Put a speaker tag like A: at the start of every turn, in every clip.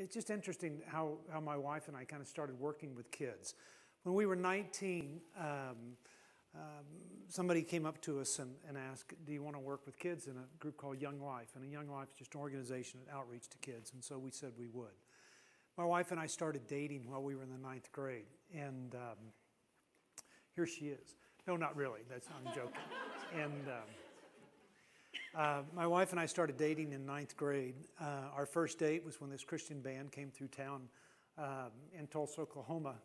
A: it's just interesting how my wife and I kind of started working with kids. When we were 19, somebody came up to us and asked, do you want to work with kids in a group called Young Life? And a Young Life is just an organization that outreach to kids, and so we said we would. My wife and I started dating while we were in the 9th grade, and here she is. No, not really. I'm joking. And my wife and I started dating in 9th grade. Our first date was when this Christian band came through town in Tulsa, Oklahoma,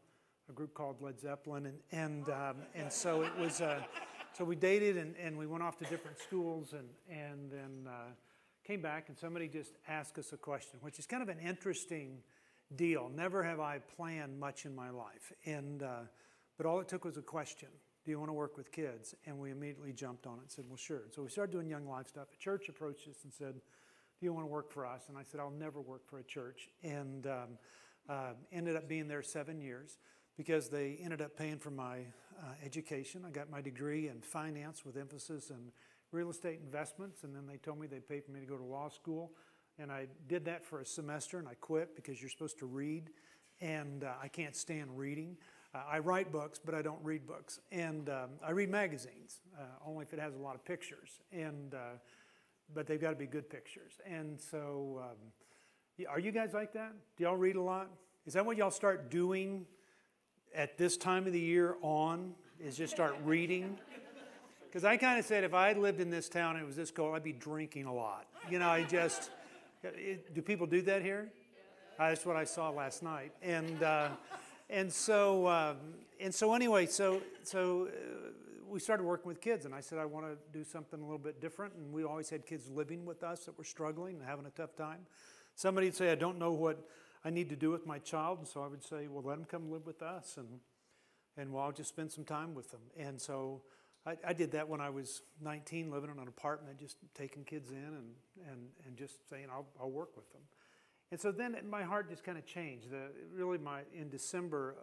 A: a group called Led Zeppelin, and so it was. So we dated and we went off to different schools and then came back, and somebody just asked us a question, which is kind of an interesting deal. Never have I planned much in my life, but all it took was a question. Do you want to work with kids? And we immediately jumped on it and said, well, sure. So we started doing Young Life stuff. A church approached us and said, do you want to work for us? And I said, I'll never work for a church. And ended up being there 7 years because they ended up paying for my education. I got my degree in finance with emphasis in real estate investments. And then they told me they'd pay for me to go to law school. And I did that for a semester, and I quit because you're supposed to read. And I can't stand reading. I write books, but I don't read books. And I read magazines, only if it has a lot of pictures. But they've got to be good pictures. And so, are you guys like that? Do y'all read a lot? Is that what y'all start doing at this time of the year on, is just start reading? Because I kind of said if I lived in this town and it was this cold, I'd be drinking a lot. You know, do people do that here? That's what I saw last night. And so anyway, we started working with kids, and I said I want to do something a little bit different. And we always had kids living with us that were struggling and having a tough time. Somebody would say, I don't know what I need to do with my child, and so I would say, well, let them come live with us, and I'll just spend some time with them. And so I did that when I was 19, living in an apartment, just taking kids in and just saying I'll work with them. And so then my heart just kind of changed. In December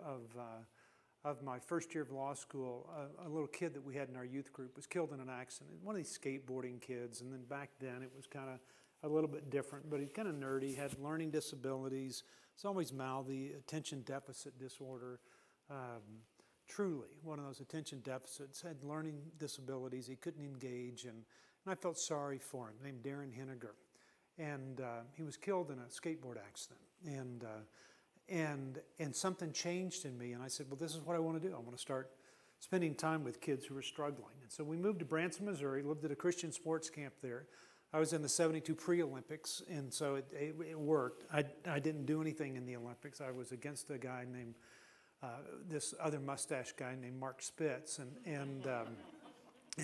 A: of my first year of law school, a little kid that we had in our youth group was killed in an accident. One of these skateboarding kids, and then back then it was kind of a little bit different, but he's kind of nerdy, had learning disabilities, was always mouthy, attention deficit disorder. Truly, one of those attention deficits, had learning disabilities, he couldn't engage, and I felt sorry for him, named Darren Henniger. And he was killed in a skateboard accident, and something changed in me, and I said, well, this is what I want to do. I want to start spending time with kids who are struggling. And so we moved to Branson, Missouri, lived at a Christian sports camp there. I was in the '72 pre-Olympics, and so it worked. I didn't do anything in the Olympics. I was against a guy named, this other mustache guy named Mark Spitz, and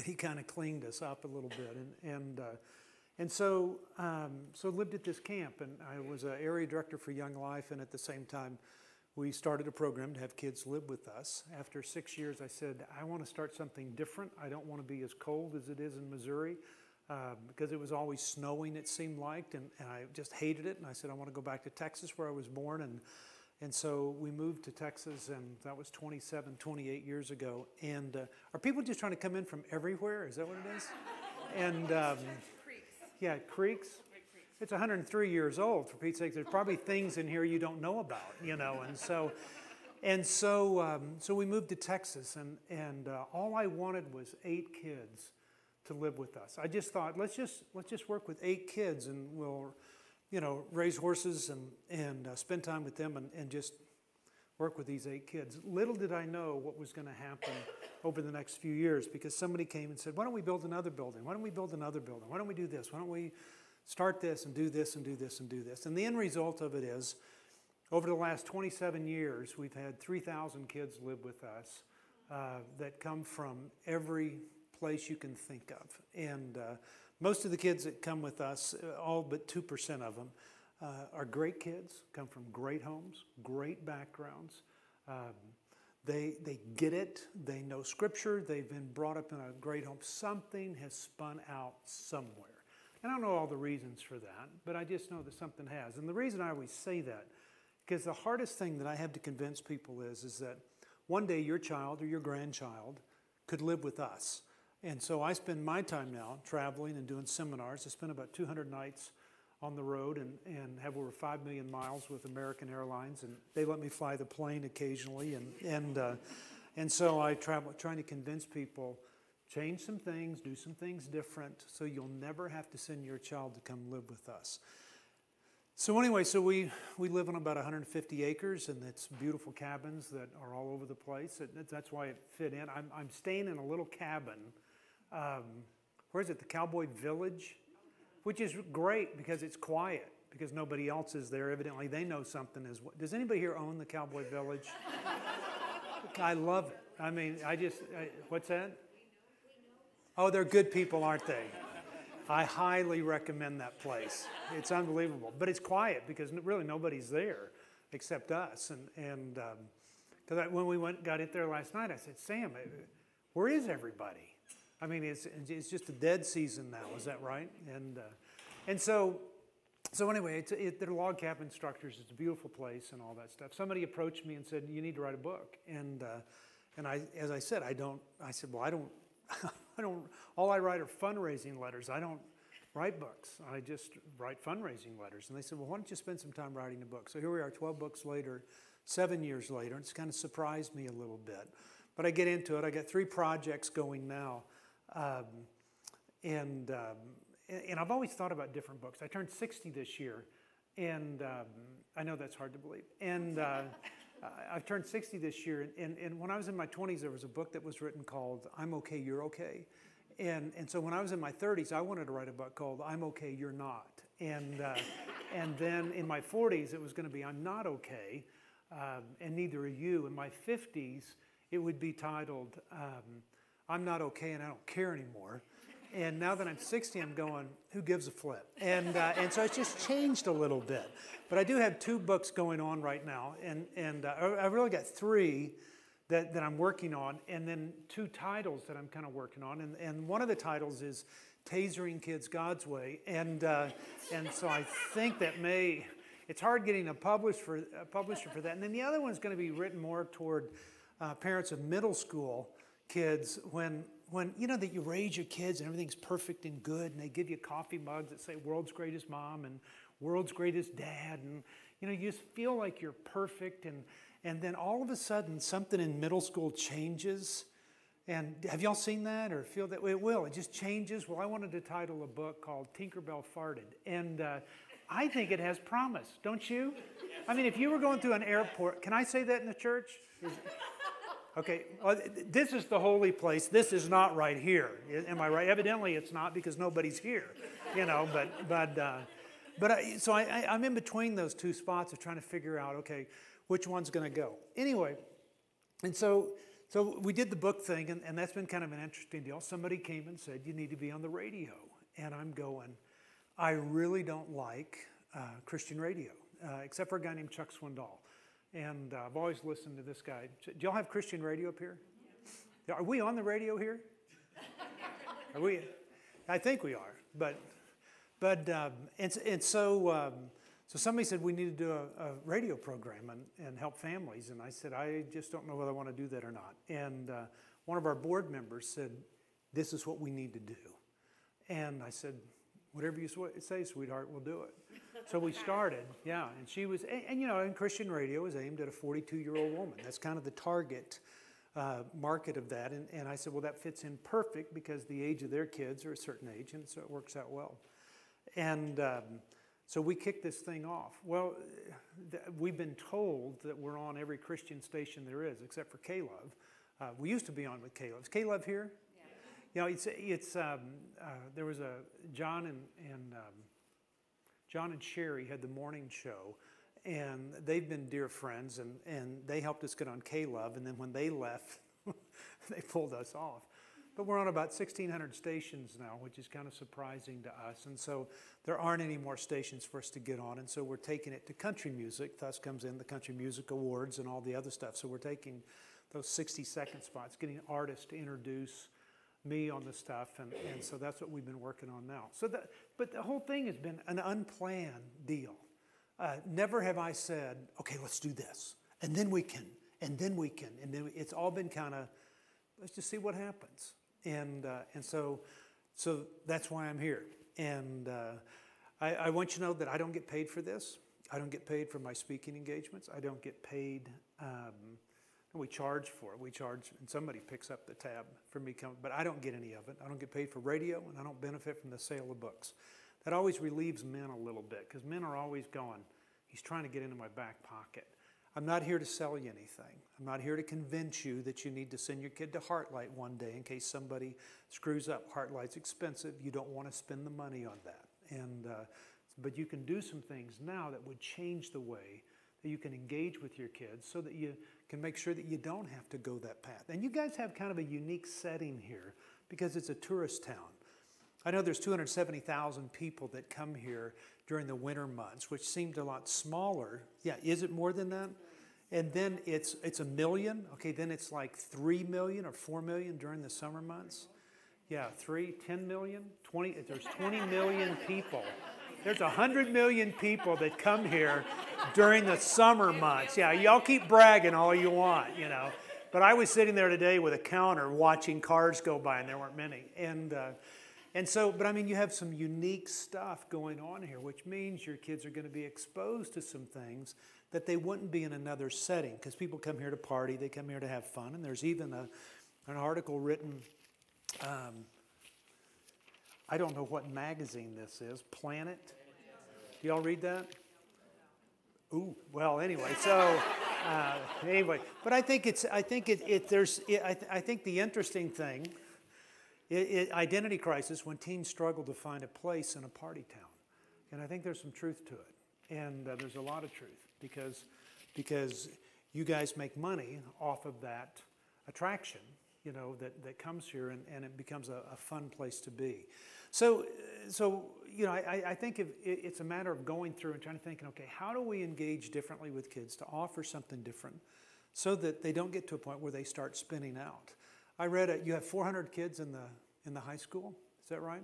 A: he kind of cleaned us up a little bit, and so lived at this camp, and I was an area director for Young Life, and at the same time, we started a program to have kids live with us. After 6 years, I said, I want to start something different. I don't want to be as cold as it is in Missouri, because it was always snowing, it seemed like, and I just hated it, and I said, I want to go back to Texas where I was born, and so we moved to Texas, and that was 28 years ago. And are people just trying to come in from everywhere? Is that what it is? And yeah, creeks. It's 103 years old, for Pete's sake. There's probably things in here you don't know about, you know. And so we moved to Texas, and all I wanted was 8 kids to live with us. I just thought, let's just work with 8 kids, and we'll, raise horses and spend time with them, and just work with these 8 kids. Little did I know what was going to happen over the next few years, because somebody came and said, why don't we build another building? Why don't we build another building? Why don't we do this? Why don't we start this and do this and do this and do this? And the end result of it is, over the last 27 years, we've had 3,000 kids live with us that come from every place you can think of. And most of the kids that come with us, all but 2% of them, are great kids, come from great homes, great backgrounds. They get it. They know Scripture. They've been brought up in a great home. Something has spun out somewhere. And I don't know all the reasons for that, but I just know that something has. And the reason I always say that, because the hardest thing that I have to convince people is that one day your child or your grandchild could live with us. And so I spend my time now traveling and doing seminars. I spend about 200 nights on the road and have over 5 million miles with American Airlines, and they let me fly the plane occasionally, and so I travel trying to convince people, change some things, do some things different, so you'll never have to send your child to come live with us. So anyway, so we live on about 150 acres, and it's beautiful cabins that are all over the place. That's why it fit in. I'm staying in a little cabin. Where is it? The Cowboy Village, which is great because it's quiet, because nobody else is there. Evidently, they know something as well. Does anybody here own the Cowboy Village? I love it. I mean, what's that? Oh, they're good people, aren't they? I highly recommend that place. It's unbelievable. But it's quiet because really nobody's there except us. And because when we got it there last night, I said, Sam, where is everybody? I mean, it's just a dead season now. Is that right? And so anyway, they're log cabin structures. It's a beautiful place and all that stuff. Somebody approached me and said, you need to write a book. And as I said, I don't. All I write are fundraising letters. I don't write books. I just write fundraising letters. And they said, well, why don't you spend some time writing a book? So here we are 12 books later, 7 years later. And it's kind of surprised me a little bit. But I get into it. I got 3 projects going now. And I've always thought about different books. I turned 60 this year. And I know that's hard to believe. And I've turned 60 this year, and when I was in my 20s, there was a book that was written called I'm Okay, You're Okay. And so when I was in my 30s, I wanted to write a book called I'm Okay, You're Not. And then in my 40s, it was going to be I'm Not Okay, and neither are you. In my 50s, it would be titled I'm Not Okay and I Don't Care Anymore. And now that I'm 60, I'm going, who gives a flip? And so it's just changed a little bit. But I do have 2 books going on right now. And I've really got 3 that I'm working on, and then 2 titles that I'm kind of working on. And one of the titles is Tasering Kids God's Way. And so I think that it's hard getting a publisher for that. And then the other one's going to be written more toward parents of middle school kids when you know that you raise your kids and everything's perfect and good, and they give you coffee mugs that say world's greatest mom and world's greatest dad, and you know you just feel like you're perfect, and then all of a sudden something in middle school changes. And have y'all seen that or feel that? It just changes. Well, I wanted to title a book called Tinkerbell Farted, and I think it has promise, don't you? I mean, if you were going through an airport, can I say that in the church? Okay, well, this is the holy place. This is not right here. Am I right? Evidently, it's not because nobody's here, you know. So I'm in between those 2 spots of trying to figure out, okay, which one's going to go. Anyway, and so we did the book thing, and that's been kind of an interesting deal. Somebody came and said, you need to be on the radio. And I'm going, I really don't like Christian radio, except for a guy named Chuck Swindoll. And I've always listened to this guy. Do y'all have Christian radio up here? Yeah. Are we on the radio here? Are we? I think we are. So somebody said we need to do a radio program and help families. And I said, I just don't know whether I want to do that or not. And one of our board members said, this is what we need to do. And I said, whatever you say, sweetheart, we'll do it. So we started, yeah, and she was, and you know, and Christian radio is aimed at a 42-year-old woman. That's kind of the target market of that. And I said, well, that fits in perfect because the age of their kids are a certain age, and so it works out well. And so we kicked this thing off. Well, we've been told that we're on every Christian station there is, except for K-Love. We used to be on with K-Love. Is K-Love here? Yeah. You know, there was a John and Sherry had the morning show, and they've been dear friends, and they helped us get on K-Love, and then when they left, they pulled us off. But we're on about 1,600 stations now, which is kind of surprising to us, and so there aren't any more stations for us to get on, and so we're taking it to country music. Thus comes in the Country Music Awards and all the other stuff. So we're taking those 60-second spots, getting artists to introduce me on the stuff, and so that's what we've been working on now. But the whole thing has been an unplanned deal. Never have I said, okay, let's do this, and then we can, and then it's all been kind of, let's just see what happens. And so that's why I'm here. And I want you to know that I don't get paid for this. I don't get paid for my speaking engagements. I don't get paid. We charge for it. We charge, and somebody picks up the tab for me coming, but I don't get any of it. I don't get paid for radio, and I don't benefit from the sale of books. That always relieves men a little bit, because men are always going, he's trying to get into my back pocket. I'm not here to sell you anything. I'm not here to convince you that you need to send your kid to Heartlight one day in case somebody screws up. Heartlight's expensive. You don't want to spend the money on that. But you can do some things now that would change the way that you can engage with your kids so that you can make sure that you don't have to go that path. And you guys have kind of a unique setting here because it's a tourist town. I know there's 270,000 people that come here during the winter months, which seemed a lot smaller. Yeah, is it more than that? And then it's 1 million. Okay, then it's like 3 million or 4 million during the summer months. Yeah, 10 million, 20, there's 20 million people. There's 100 million people that come here during the summer months. Yeah, y'all keep bragging all you want, you know. But I was sitting there today with a counter watching cars go by, and there weren't many. And so, but I mean, you have some unique stuff going on here, which means your kids are going to be exposed to some things that they wouldn't be in another setting, because people come here to party, they come here to have fun, and there's even an article written, I don't know what magazine this is, Planet. Do y'all read that? Ooh, well, anyway, so anyway, but I think the interesting thing, identity crisis, when teens struggle to find a place in a party town, and I think there's some truth to it, and there's a lot of truth because you guys make money off of that attraction, you know, that comes here, and it becomes a fun place to be. So you know, I think it's a matter of going through and trying to think, okay, how do we engage differently with kids to offer something different so that they don't get to a point where they start spinning out? I read you have 400 kids in the high school, is that right?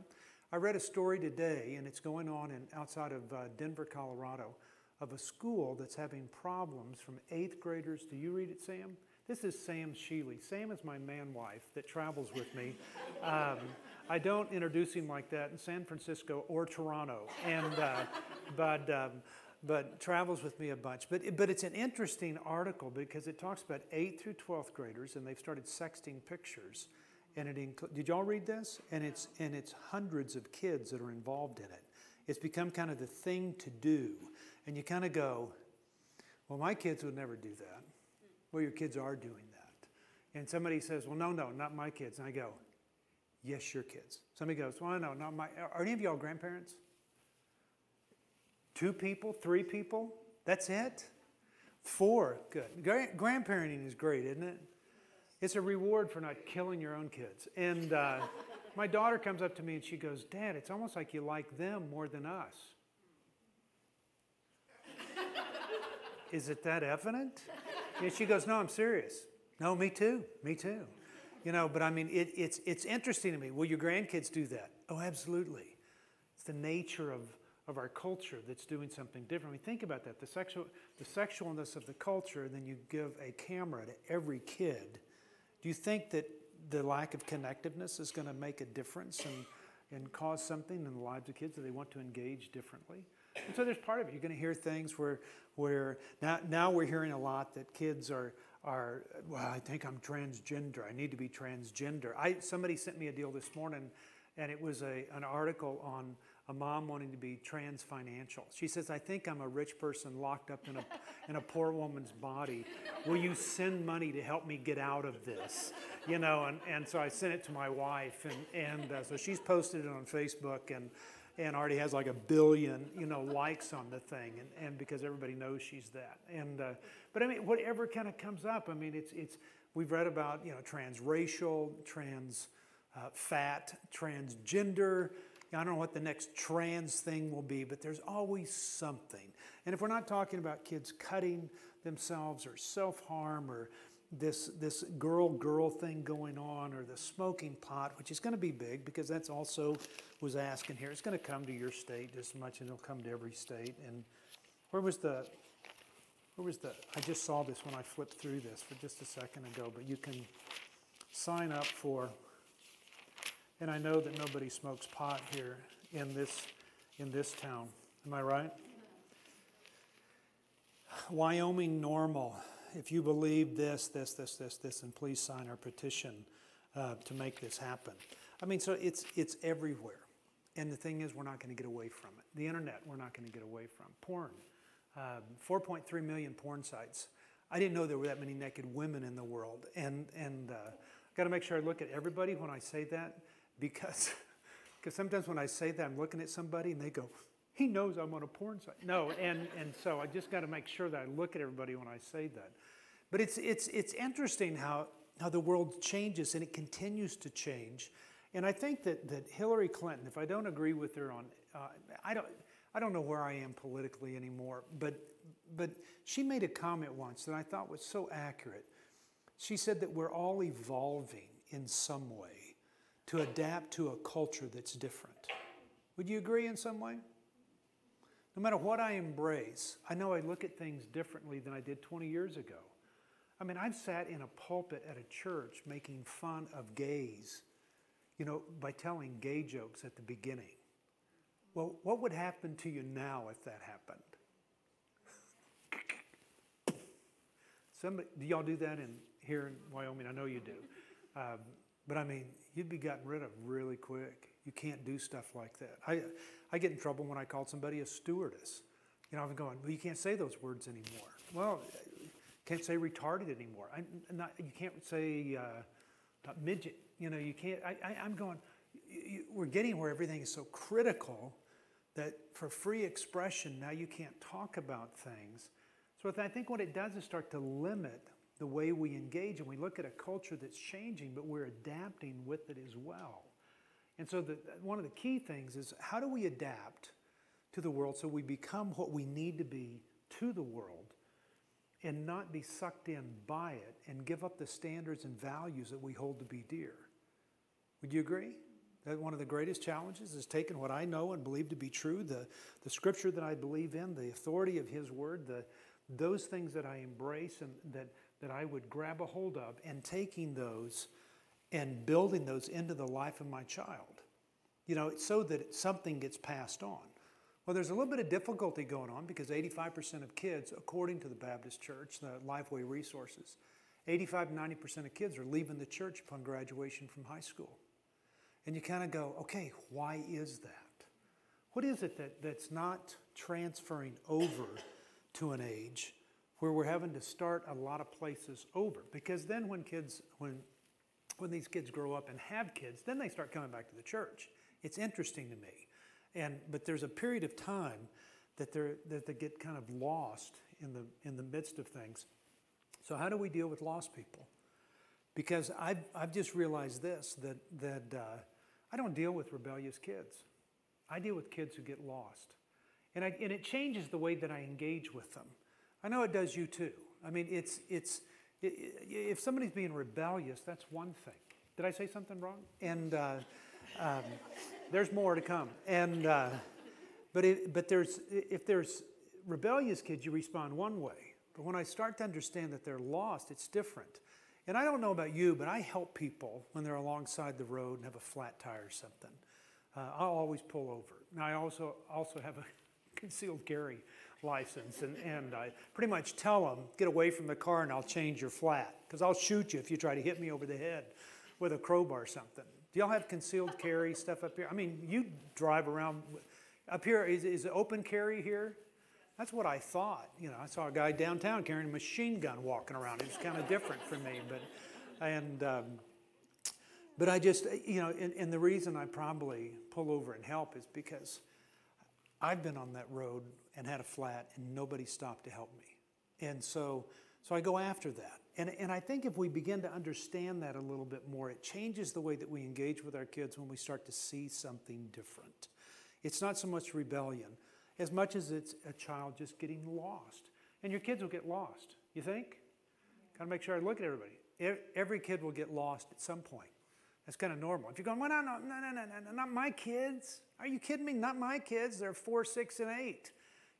A: I read a story today, and it's going on outside of Denver, Colorado, of a school that's having problems from 8th graders. Do you read it, Sam? This is Sam Sheely. Sam is my man wife that travels with me. I don't introduce him like that in San Francisco or Toronto, but travels with me a bunch. But it's an interesting article because it talks about 8th through 12th graders, and they've started sexting pictures. And did y'all read this? And it's hundreds of kids that are involved in it. It's become kind of the thing to do. And you kind of go, well, my kids would never do that. Well, your kids are doing that. And somebody says, well, no, not my kids. And I go, yes, your kids. Somebody goes, well, no, not my. Are any of y'all grandparents? 2 people, 3 people? That's it? 4, good. Grandparenting is great, isn't it? It's a reward for not killing your own kids. And my daughter comes up to me and she goes, Dad, it's almost like you like them more than us. Is it that evident? And she goes, no, I'm serious. No, me too. You know, but I mean, it's interesting to me. Will your grandkids do that? Oh, absolutely. It's the nature of our culture that's doing something different. I mean, think about that. The sexualness of the culture, and then you give a camera to every kid. Do you think that the lack of connectiveness is going to make a difference and cause something in the lives of kids that they want to engage differently? And so there's part of it. You're going to hear things where now we're hearing a lot that kids are, well, I think I'm transgender. I need to be transgender. Somebody sent me a deal this morning, and it was an article on a mom wanting to be trans financial. She says, I think I'm a rich person locked up in a poor woman's body. Will you send money to help me get out of this? You know, and so I sent it to my wife, and so she's posted it on Facebook, and already has like 1 billion, you know, likes on the thing, and because everybody knows she's that. But I mean, whatever kind of comes up, I mean, it's we've read about, you know, transracial, trans fat, transgender. I don't know what the next trans thing will be, but there's always something. And if we're not talking about kids cutting themselves or self-harm or this girl thing going on, or the smoking pot, which is going to be big because that's also was asked in here. It's going to come to your state just as much as it'll come to every state. And where was the, I just saw this when I flipped through this for just a second ago, but you can sign up for, and I know that nobody smokes pot here in in this town. Am I right? Wyoming normal. If you believe this, and please sign our petition to make this happen. I mean, so it's everywhere. And the thing is, we're not going to get away from it. The internet, we're not going to get away from. Porn. 4.3 million porn sites. I didn't know there were that many naked women in the world. And got to make sure I look at everybody when I say that, because sometimes when I say that, I'm looking at somebody and they go, he knows I'm on a porn site. No, and so I just got to make sure that I look at everybody when I say that. But it's interesting how the world changes, and it continues to change. And I think that Hillary Clinton, if I don't agree with her on, I don't know where I am politically anymore, but she made a comment once that I thought was so accurate. She said that we're all evolving in some way to adapt to a culture that's different. Would you agree in some way? No matter what I embrace, I know I look at things differently than I did 20 years ago. I mean, I've sat in a pulpit at a church making fun of gays, by telling gay jokes at the beginning. Well, what would happen to you now if that happened? Do y'all do that here in Wyoming? I know you do. But I mean, you'd be gotten rid of really quick. You can't do stuff like that. I get in trouble when I call somebody a stewardess. I'm going, well, you can't say those words anymore. Well, can't say retarded anymore. You can't say midget. You can't. I'm going, we're getting where everything is so critical that for free expression, now you can't talk about things. So I think what it does is start to limit the way we engage, and we look at a culture that's changing, but we're adapting with it as well. And so one of the key things is, how do we adapt to the world so we become what we need to be to the world and not be sucked in by it and give up the standards and values that we hold to be dear? Would you agree? That one of the greatest challenges is taking what I know and believe to be true, the scripture that I believe in, the authority of His Word, those things that I embrace and that I would grab a hold of, and taking those and building those into the life of my child, so that something gets passed on. Well, there's a little bit of difficulty going on because 85% of kids, according to the Baptist Church, the Lifeway Resources, 85-90% of kids are leaving the church upon graduation from high school. And you kind of go, okay, why is that? What is it that's not transferring over to an age where we're having to start a lot of places over? Because then when these kids grow up and have kids, then they start coming back to the church. It's interesting to me. But there's a period of time that they get kind of lost in the midst of things. So how do we deal with lost people? Because I've just realized this, that I don't deal with rebellious kids. I deal with kids who get lost. And it changes the way that I engage with them. I know it does you too. I mean, if somebody's being rebellious, that's one thing. Did I say something wrong? And there's more to come. And but if there's rebellious kids, you respond one way. But when I start to understand that they're lost, it's different. And I don't know about you, but I help people when they're alongside the road and have a flat tire or something. I'll always pull over. Now, I also have a concealed carry license, and I pretty much tell them, get away from the car and I'll change your flat, because I'll shoot you if you try to hit me over the head with a crowbar or something. Do y'all have concealed carry stuff up here? I mean, you drive around. Up here, is it open carry here? That's what I thought. I saw a guy downtown carrying a machine gun walking around. It was kind of different for me, but I just, and the reason I probably pull over and help is because I've been on that road and had a flat and nobody stopped to help me. And so I go after that. And I think if we begin to understand that a little bit more, it changes the way that we engage with our kids when we start to see something different. It's not so much rebellion as much as it's a child just getting lost. And your kids will get lost, you think? Got to make sure I look at everybody. Every kid will get lost at some point. That's kind of normal. If you're going, well, no, not my kids. Are you kidding me? Not my kids. They're 4, 6, and 8.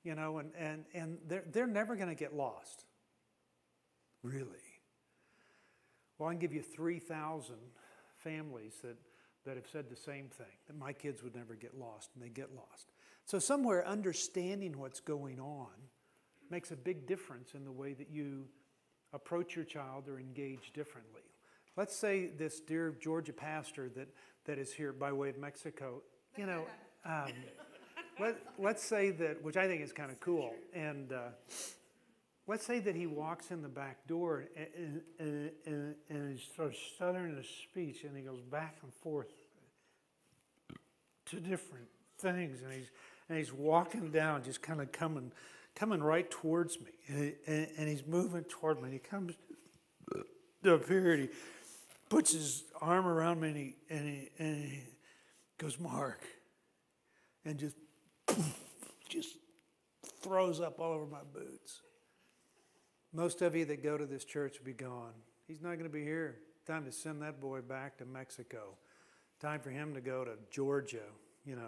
A: And they're never going to get lost. Really? Well, I can give you 3,000 families that have said the same thing, that my kids would never get lost, and they get lost. So somewhere understanding what's going on makes a big difference in the way that you approach your child or engage differently. Let's say this dear Georgia pastor that is here by way of Mexico, let's say that, which I think is kind of cool, and let's say that he walks in the back door and he starts stuttering his speech, and he goes back and forth to different things, and he's walking down, just kind of coming right towards me, and he's moving toward me, and he comes up here, and he puts his arm around me, and he goes, Mark, and just throws up all over my boots. Most of you that go to this church will be gone. He's not going to be here. Time to send that boy back to Mexico. Time for him to go to Georgia,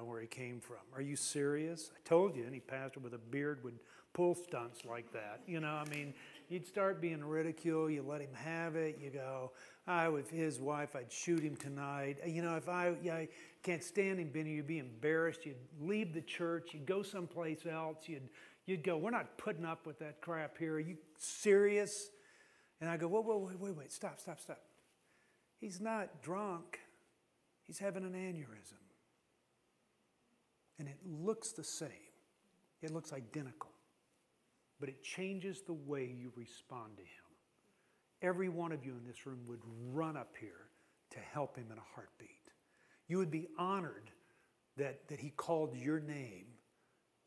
A: where he came from. Are you serious? I told you any pastor with a beard would pull stunts like that. You'd start being ridiculed. You let him have it. You go, with his wife, I'd shoot him tonight. If I can't stand him, Benny, you'd be embarrassed. You'd leave the church. You'd go someplace else. You'd go, we're not putting up with that crap here. Are you serious? And I go, wait, stop. He's not drunk. He's having an aneurysm. And it looks the same. It looks identical. But it changes the way you respond to him. Every one of you in this room would run up here to help him in a heartbeat. You would be honored that he called your name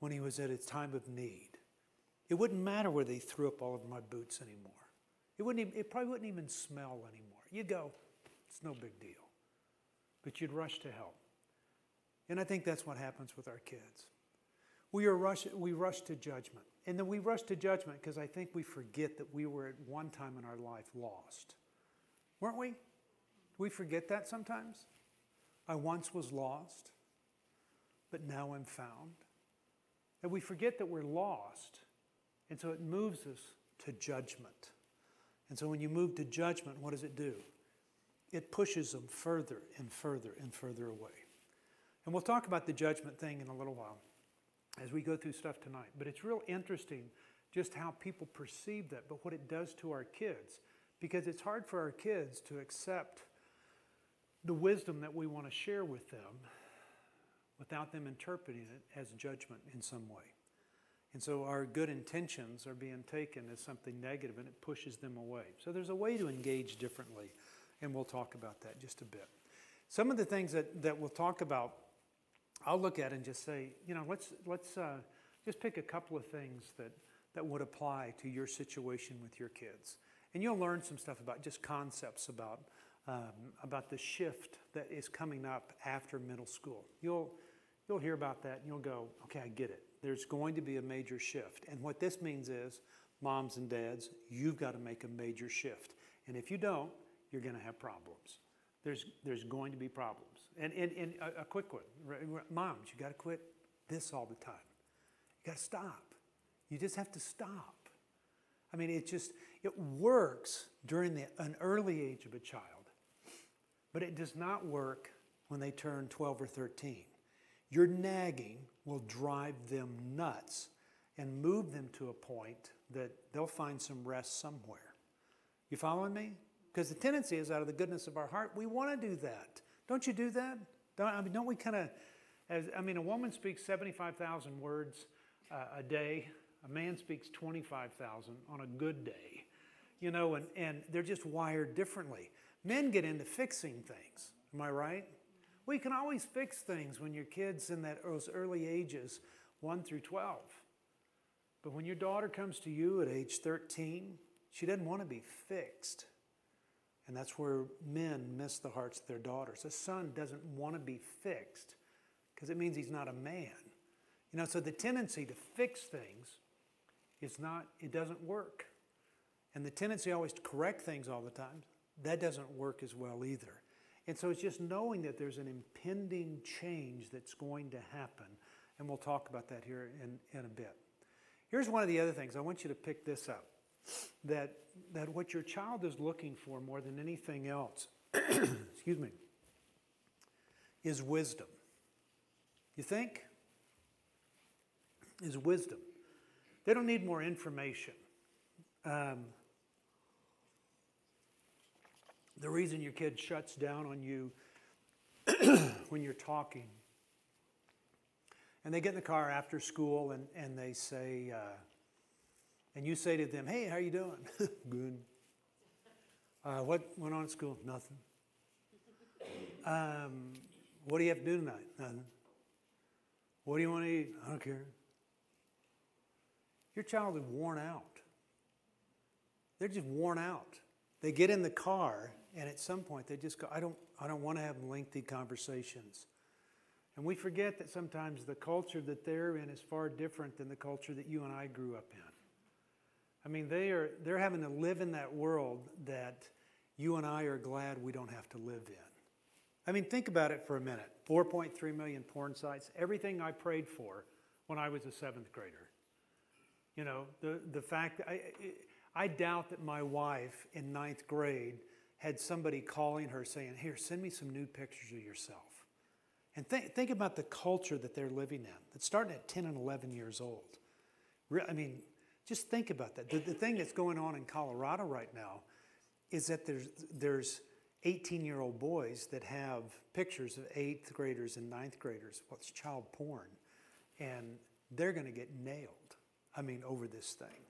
A: when he was at his time of need. It wouldn't matter whether he threw up all over my boots anymore. It probably wouldn't even smell anymore. You'd go, it's no big deal. But you'd rush to help. And I think that's what happens with our kids. We rush to judgment. And then we rush to judgment because I think we forget that we were at one time in our life lost. Weren't we? Do we forget that sometimes? I once was lost, but now I'm found. And we forget that we're lost. And so it moves us to judgment. And so when you move to judgment, what does it do? It pushes them further and further and further away. And we'll talk about the judgment thing in a little while as we go through stuff tonight. But it's real interesting just how people perceive that, but what it does to our kids. Because it's hard for our kids to accept the wisdom that we want to share with them without them interpreting it as judgment in some way. And so our good intentions are being taken as something negative, and it pushes them away. So there's a way to engage differently, and we'll talk about that just a bit. Some of the things that we'll talk about, I'll look at and just say, let's just pick a couple of things that would apply to your situation with your kids. And you'll learn some stuff about just concepts about the shift that is coming up after middle school. You'll hear about that and you'll go, okay, I get it. There's going to be a major shift. And what this means is, moms and dads, you've got to make a major shift. And if you don't, you're going to have problems. There's going to be problems. And a quick one. Moms, you got to quit this all the time. You got to stop. You just have to stop. I mean, it works during an early age of a child, but it does not work when they turn 12 or 13. Your nagging will drive them nuts and move them to a point that they'll find some rest somewhere. You following me? Because the tendency is, out of the goodness of our heart, we want to do that. Don't you do that? Don't we kind of, a woman speaks 75,000 words a day. A man speaks 25,000 on a good day. And they're just wired differently. Men get into fixing things. Am I right? Well, you can always fix things when your kid's in those early ages, 1 through 12. But when your daughter comes to you at age 13, she doesn't want to be fixed. And that's where men miss the hearts of their daughters. A son doesn't want to be fixed because it means he's not a man. So the tendency to fix things it doesn't work. And the tendency always to correct things all the time, that doesn't work as well either. And so it's just knowing that there's an impending change that's going to happen. And we'll talk about that here in a bit. Here's one of the other things. I want you to pick this up. That what your child is looking for more than anything else, excuse me, is wisdom. You think? is wisdom. They don't need more information. The reason your kid shuts down on you when you're talking, and they get in the car after school and they say, and you say to them, hey, how you doing? Good. What went on at school? Nothing. What do you have to do tonight? Nothing. What do you want to eat? I don't care. Your child is worn out. They're just worn out. They get in the car, and at some point they just go, I don't want to have lengthy conversations. And we forget that sometimes the culture that they're in is far different than the culture that you and I grew up in. I mean, they're having to live in that world that you and I are glad we don't have to live in. I mean, think about it for a minute. 4.3 million porn sites, everything I prayed for when I was a 7th grader. You know, the fact that I doubt that my wife in 9th grade had somebody calling her saying, here, send me some nude pictures of yourself. And think about the culture that they're living in. It's starting at 10 and 11 years old. I mean, just think about that. The thing that's going on in Colorado right now is that there's 18-year-old boys that have pictures of 8th graders and 9th graders. Well, it's child porn. And they're going to get nailed, I mean, over this thing.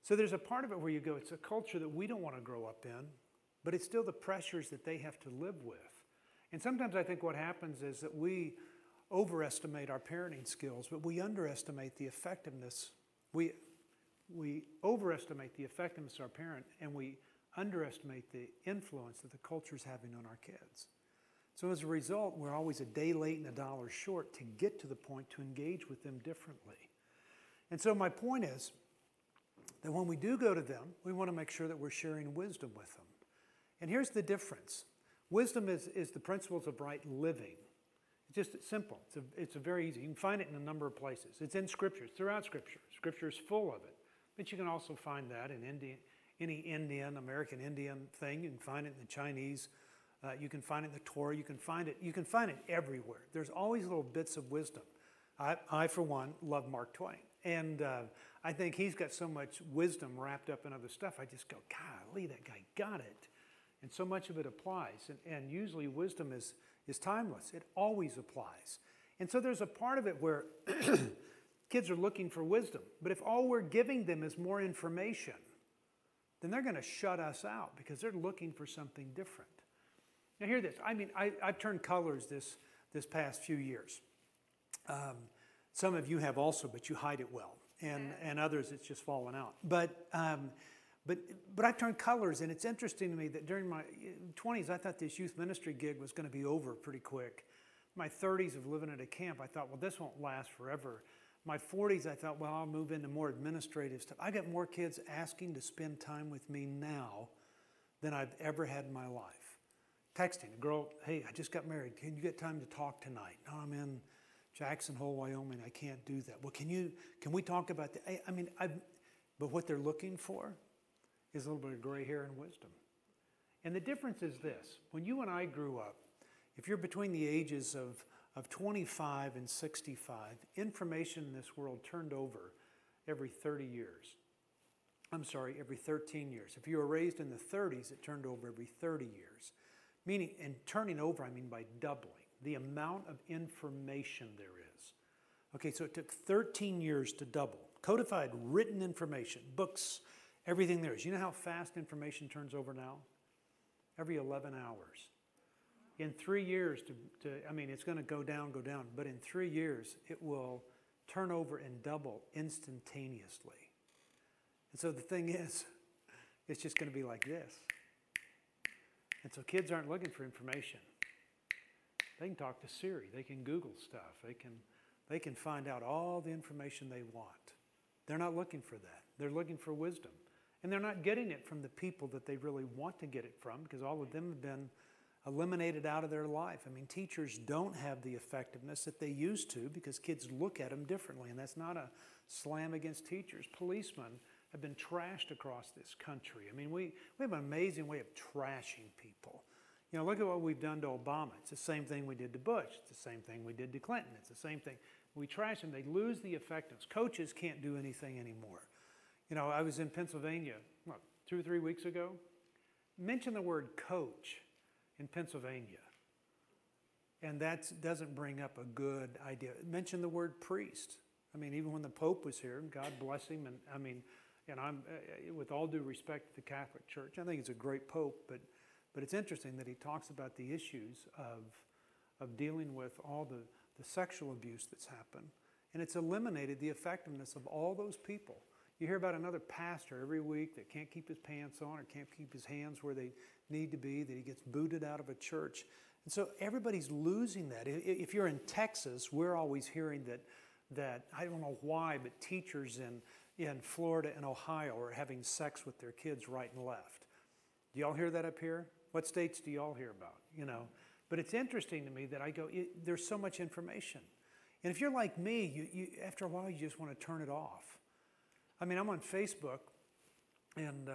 A: So there's a part of it where you go, it's a culture that we don't want to grow up in, but it's still the pressures that they have to live with. And sometimes I think what happens is that we overestimate our parenting skills, but we underestimate the effectiveness. We overestimate the effectiveness of our parent, and we underestimate the influence that the culture is having on our kids. So as a result, we're always a day late and a dollar short to get to the point to engage with them differently. And so my point is that when we do go to them, we want to make sure that we're sharing wisdom with them. And here's the difference. Wisdom is the principles of right living. It's just simple. It's a very easy. You can find it in a number of places. It's in Scripture. It's throughout Scripture. Scripture is full of it. But you can also find that in any Indian, American Indian thing. You can find it in the Chinese. You can find it in the Torah. You can find it everywhere. There's always little bits of wisdom. I for one, love Mark Twain. And I think he's got so much wisdom wrapped up in other stuff. I just go, golly, that guy got it. And so much of it applies. And usually wisdom is timeless. It always applies. And so there's a part of it where kids are looking for wisdom. But if all we're giving them is more information, then they're going to shut us out because they're looking for something different. Now hear this. I mean, I've turned colors this past few years. Some of you have also, but you hide it well. And others, it's just fallen out. But I've turned colors, and it's interesting to me that during my 20s, I thought this youth ministry gig was going to be over pretty quick. My 30s of living at a camp, I thought, well, this won't last forever. My 40s, I thought, well, I'll move into more administrative stuff. I got more kids asking to spend time with me now than I've ever had in my life. Texting a girl, hey, I just got married. Can you get time to talk tonight? No, I'm in Jackson Hole, Wyoming. I can't do that. Well, can we talk about that? But what they're looking for is a little bit of gray hair and wisdom. And the difference is this. When you and I grew up, if you're between the ages of 25 and 65, information in this world turned over every 30 years. I'm sorry, every 13 years. If you were raised in the 30s, it turned over every 30 years. Meaning, and turning over, I mean by doubling the amount of information there is. Okay, so it took 13 years to double. Codified, written information, books, everything there is. You know how fast information turns over now? Every 11 hours. In 3 years, it's going to go down, but in 3 years, it will turn over and double instantaneously. And so the thing is, it's just going to be like this. And so kids aren't looking for information. They can talk to Siri. They can Google stuff. They can find out all the information they want. They're not looking for that. They're looking for wisdom. And they're not getting it from the people that they really want to get it from because all of them have been eliminated out of their life. I mean, teachers don't have the effectiveness that they used to because kids look at them differently, and that's not a slam against teachers. Policemen have been trashed across this country. I mean, we have an amazing way of trashing people. You know, look at what we've done to Obama. It's the same thing we did to Bush. It's the same thing we did to Clinton. It's the same thing. We trash them. They lose the effectiveness. Coaches can't do anything anymore. You know, I was in Pennsylvania, what, 2 or 3 weeks ago. Mention the word coach in Pennsylvania, and that doesn't bring up a good idea. Mention the word priest. I mean, even when the Pope was here, God bless him, and I mean, and I'm, with all due respect to the Catholic Church, I think he's a great Pope, but it's interesting that he talks about the issues of dealing with all the sexual abuse that's happened, and it's eliminated the effectiveness of all those people. You hear about another pastor every week that can't keep his pants on or can't keep his hands where they need to be, that he gets booted out of a church. And so everybody's losing that. If you're in Texas, we're always hearing that I don't know why, but teachers in Florida and Ohio are having sex with their kids right and left. Do y'all hear that up here? What states do y'all hear about? You know, but it's interesting to me that I go, there's so much information. And if you're like me, you after a while, you just want to turn it off. I mean, I'm on Facebook, and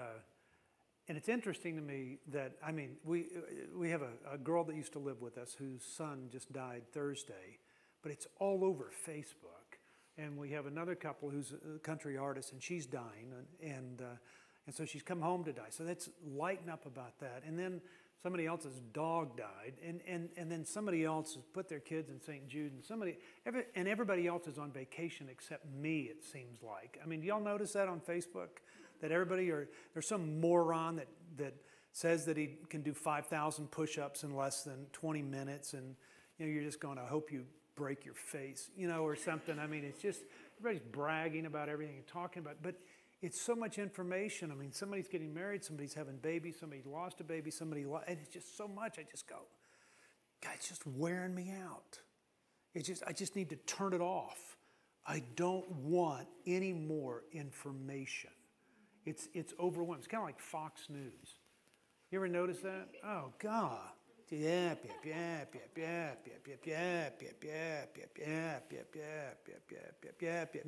A: it's interesting to me that, I mean, we have a girl that used to live with us whose son just died Thursday, but it's all over Facebook. And we have another couple who's a country artist, and she's dying, and so she's come home to die. So let's lighten up about that. And then somebody else's dog died, and then somebody else has put their kids in St. Jude, and everybody else is on vacation except me, it seems like. I mean, do y'all notice that on Facebook? That there's some moron that says that he can do 5,000 push-ups in less than 20 minutes, and you know, you're just going, I hope you break your face, you know, or something. I mean, it's just, everybody's bragging about everything and talking about it, but it's so much information. I mean, somebody's getting married, somebody's having babies, somebody lost a baby, and it's just so much. I just go, God, it's just wearing me out. I just need to turn it off. I don't want any more information. It's overwhelming. It's kind of like Fox News. You ever notice that? Oh, God. And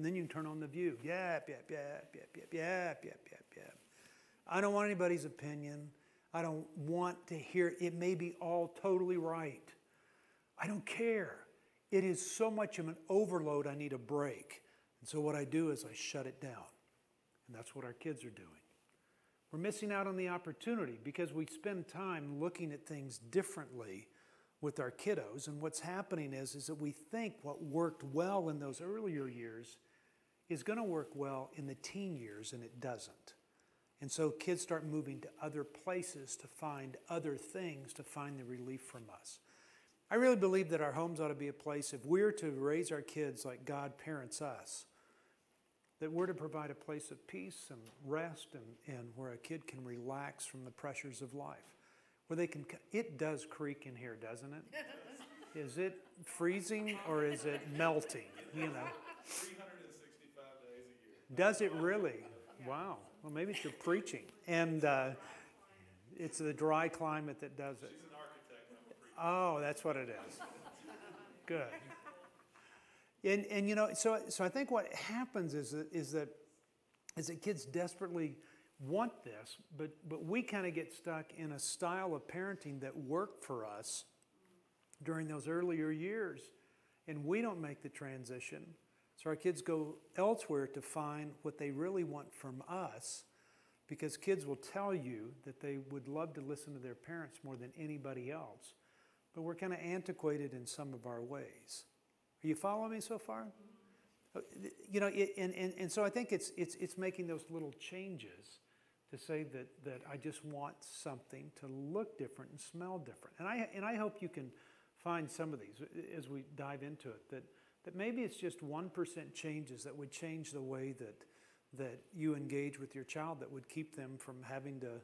A: then you can turn on The View. I don't want anybody's opinion. I don't want to hear it. It may be all totally right. I don't care. It is so much of an overload, I need a break. And so what I do is I shut it down. And that's what our kids are doing. We're missing out on the opportunity because we spend time looking at things differently with our kiddos. And what's happening is that we think what worked well in those earlier years is going to work well in the teen years, and it doesn't. And so kids start moving to other places to find other things to find the relief from us. I really believe that our homes ought to be a place, if we're to raise our kids like God parents us, that we're to provide a place of peace and rest and where a kid can relax from the pressures of life. Where they can, it does creak in here, doesn't it? Is it freezing or is it melting? You know.
B: 365 days a year.
A: Does it really? Wow. Well, maybe it's your preaching. And it's the dry climate that does it.
B: She's an architect, I'm a preacher.
A: Oh, that's what it is. Good. And you know, so I think what happens is that kids desperately want this, but we kind of get stuck in a style of parenting that worked for us during those earlier years, and we don't make the transition. So our kids go elsewhere to find what they really want from us, because kids will tell you that they would love to listen to their parents more than anybody else, but we're kind of antiquated in some of our ways. Are you following me so far? You know, and so I think it's making those little changes to say that I just want something to look different and smell different. And I hope you can find some of these as we dive into it, that maybe it's just 1% changes that would change the way that you engage with your child, that would keep them from having to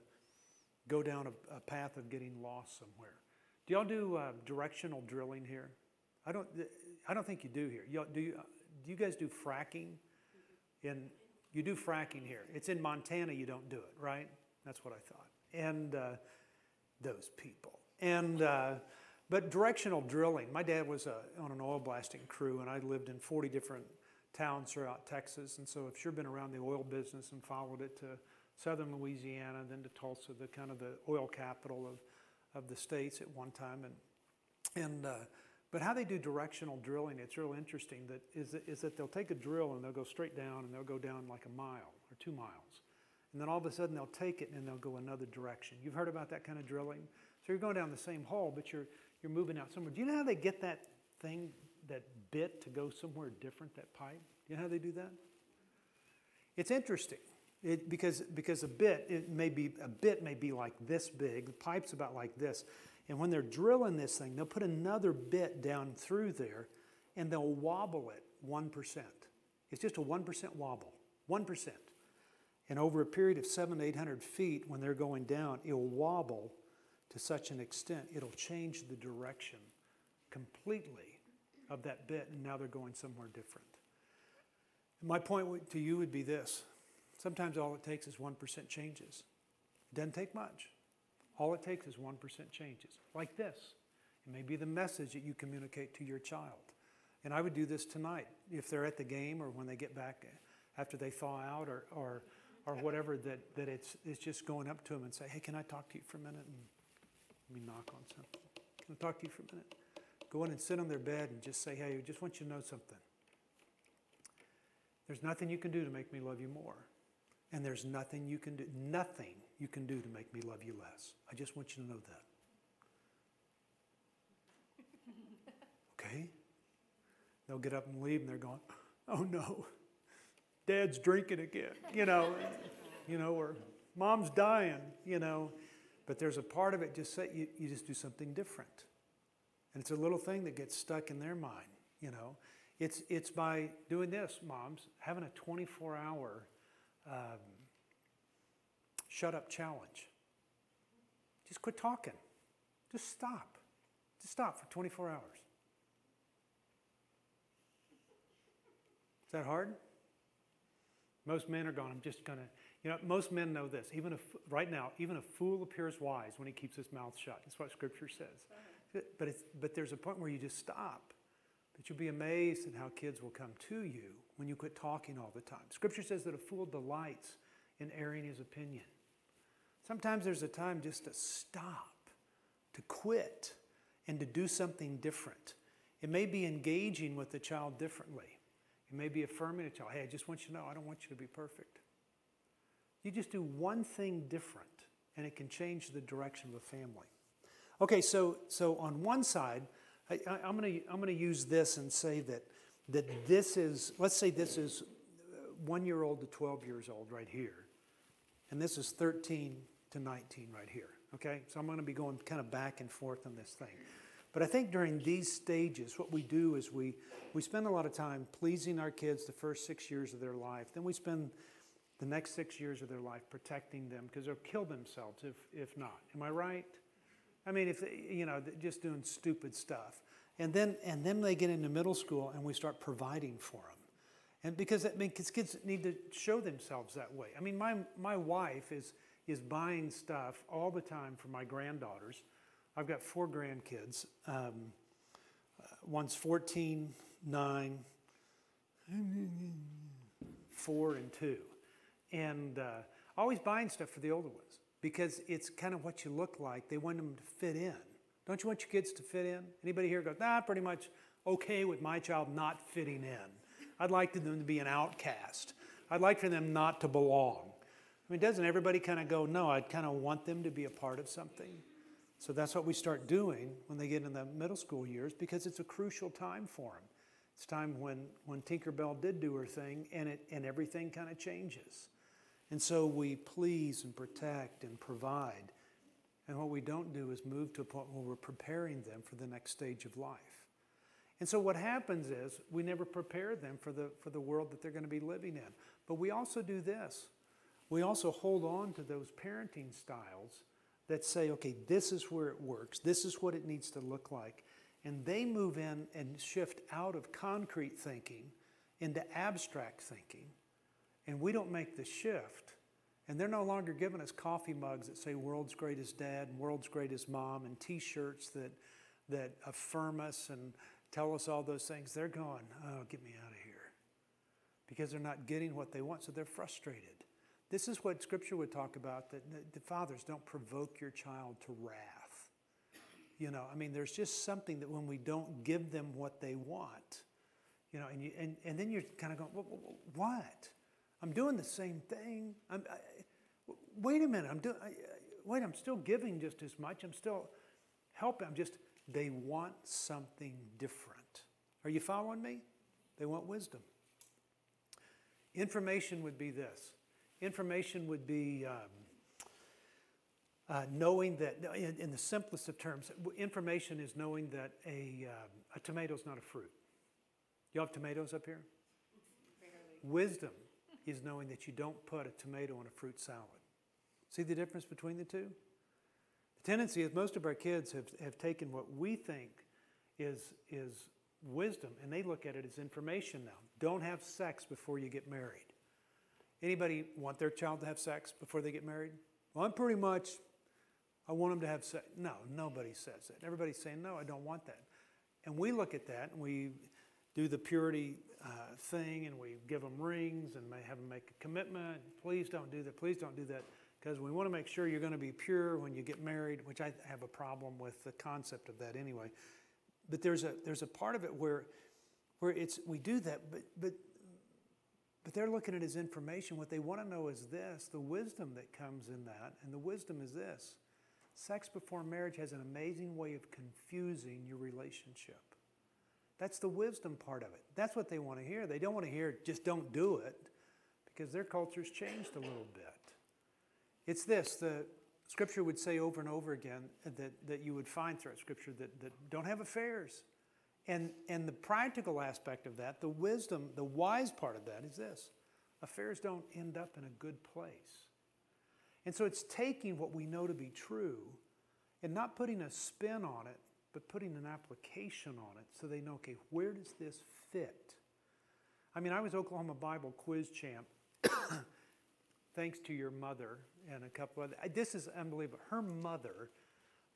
A: go down a path of getting lost somewhere. Do y'all do directional drilling here? I don't think you do here. Do you guys do fracking? You do fracking here. It's in Montana, you don't do it, right? That's what I thought. And those people. But directional drilling. My dad was on an oil blasting crew, and I lived in 40 different towns throughout Texas. And so I've sure been around the oil business and followed it to southern Louisiana, then to Tulsa, the oil capital of the states at one time. But how they do directional drilling, it's real interesting, is that they'll take a drill and they'll go straight down and they'll go down like a mile or 2 miles. And then all of a sudden they'll take it and they'll go another direction. You've heard about that kind of drilling? So you're going down the same hole, but you're moving out somewhere. Do you know how they get that thing, that bit, to go somewhere different, that pipe? Do you know how they do that? It's interesting. Because a bit may be like this big. The pipe's about like this. And when they're drilling this thing, they'll put another bit down through there and they'll wobble it 1%. It's just a 1% wobble, 1%. And over a period of 700 to 800 feet, when they're going down, it'll wobble to such an extent, it'll change the direction completely of that bit, and now they're going somewhere different. My point to you would be this. Sometimes all it takes is 1% changes. It doesn't take much. All it takes is 1% changes. Like this. It may be the message that you communicate to your child. And I would do this tonight. If they're at the game or when they get back after they thaw out or whatever, that it's just going up to them and say, hey, can I talk to you for a minute? And let me knock on something. Can I talk to you for a minute? Go in and sit on their bed and just say, hey, I just want you to know something. There's nothing you can do to make me love you more. And there's nothing you can do to make me love you less. I just want you to know that. Okay? They'll get up and leave and they're going, oh no, Dad's drinking again, or Mom's dying, But there's a part of it, just say, you just do something different. And it's a little thing that gets stuck in their mind, It's by doing this, moms, having a 24-hour Shutup challenge. Just quit talking. Just stop. Just stop for 24 hours. Is that hard? Most men are going, I'm just going to, most men know this. Right now, even a fool appears wise when he keeps his mouth shut. That's what Scripture says. But there's a point where you just stop. But you'll be amazed at how kids will come to you when you quit talking all the time. Scripture says that a fool delights in airing his opinion. Sometimes there's a time just to stop, to quit, and to do something different. It may be engaging with the child differently. It may be affirming a child, hey, I just want you to know, I don't want you to be perfect. You just do one thing different, and it can change the direction of a family. Okay, so on one side, I'm going to use this and say that this is, let's say this is 1-year-old to 12 years old right here. And this is 13 to 19 right here, okay? So I'm going to be going kind of back and forth on this thing. But I think during these stages, what we do is we spend a lot of time pleasing our kids the first 6 years of their life. Then we spend the next 6 years of their life protecting them because they'll kill themselves if not. Am I right? I mean, if they, just doing stupid stuff. And then they get into middle school and we start providing for them. And because kids need to show themselves that way. I mean, my wife is buying stuff all the time for my granddaughters. I've got 4 grandkids. One's 14, 9, 4, and 2. And always buying stuff for the older ones because it's kind of what you look like. They want them to fit in. Don't you want your kids to fit in? Anybody here goes, pretty much okay with my child not fitting in. I'd like them to be an outcast. I'd like for them not to belong. I mean, doesn't everybody kind of go, no, I'd kind of want them to be a part of something? So that's what we start doing when they get in the middle school years because it's a crucial time for them. It's time when Tinkerbell did do her thing and everything kind of changes. And so we please and protect and provide. And what we don't do is move to a point where we're preparing them for the next stage of life. And so what happens is we never prepare them for the world that they're going to be living in. But we also do this. We also hold on to those parenting styles that say, okay, this is where it works. This is what it needs to look like. And they move in and shift out of concrete thinking into abstract thinking. And we don't make the shift. And they're no longer giving us coffee mugs that say world's greatest dad and world's greatest mom and T-shirts that affirm us and tell us all those things. They're going, oh, get me out of here. Because they're not getting what they want, so they're frustrated. This is what Scripture would talk about, that the fathers don't provoke your child to wrath. You know, I mean, there's just something that when we don't give them what they want, you know, and then you're kind of going, what? I'm doing the same thing. Wait a minute, I'm still giving just as much. I'm still helping. They want something different. Are you following me? They want wisdom. Information would be this. Information would be knowing that, in the simplest of terms, information is knowing that a tomato is not a fruit. You have tomatoes up here? Barely. Wisdom is knowing that you don't put a tomato in a fruit salad. See the difference between the two? The tendency is most of our kids have taken what we think is wisdom, and they look at it as information now. Don't have sex before you get married. Anybody want their child to have sex before they get married? Well, I want them to have sex. No, nobody says that. Everybody's saying, no, I don't want that. And we look at that, and we do the purity thing, and we give them rings, and may have them make a commitment. Please don't do that. Please don't do that. Because we want to make sure you're going to be pure when you get married, which I have a problem with the concept of that anyway. But there's a part of it where we do that, but they're looking at it as information. What they want to know is this, the wisdom that comes in that, and the wisdom is this. Sex before marriage has an amazing way of confusing your relationship. That's the wisdom part of it. That's what they want to hear. They don't want to hear, just don't do it, because their culture's changed a little bit. It's this, the Scripture would say over and over again that you would find throughout Scripture that don't have affairs. And the practical aspect of that, the wisdom, the wise part of that is this. Affairs don't end up in a good place. And so it's taking what we know to be true and not putting a spin on it, but putting an application on it so they know, okay, where does this fit? I mean, I was Oklahoma Bible quiz champ thanks to your mother and a couple other. This is unbelievable. Her mother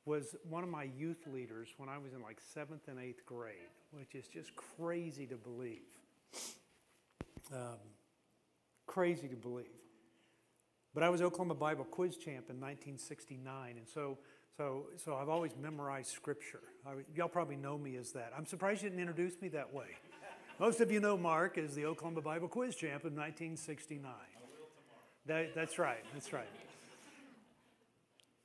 A: was one of my youth leaders when I was in like 7th and 8th grade, which is just crazy to believe. Crazy to believe. But I was Oklahoma Bible quiz champ in 1969, and so I've always memorized Scripture. Y'all probably know me as that. I'm surprised you didn't introduce me that way. Most of you know Mark as the Oklahoma Bible quiz champ in 1969. That's right.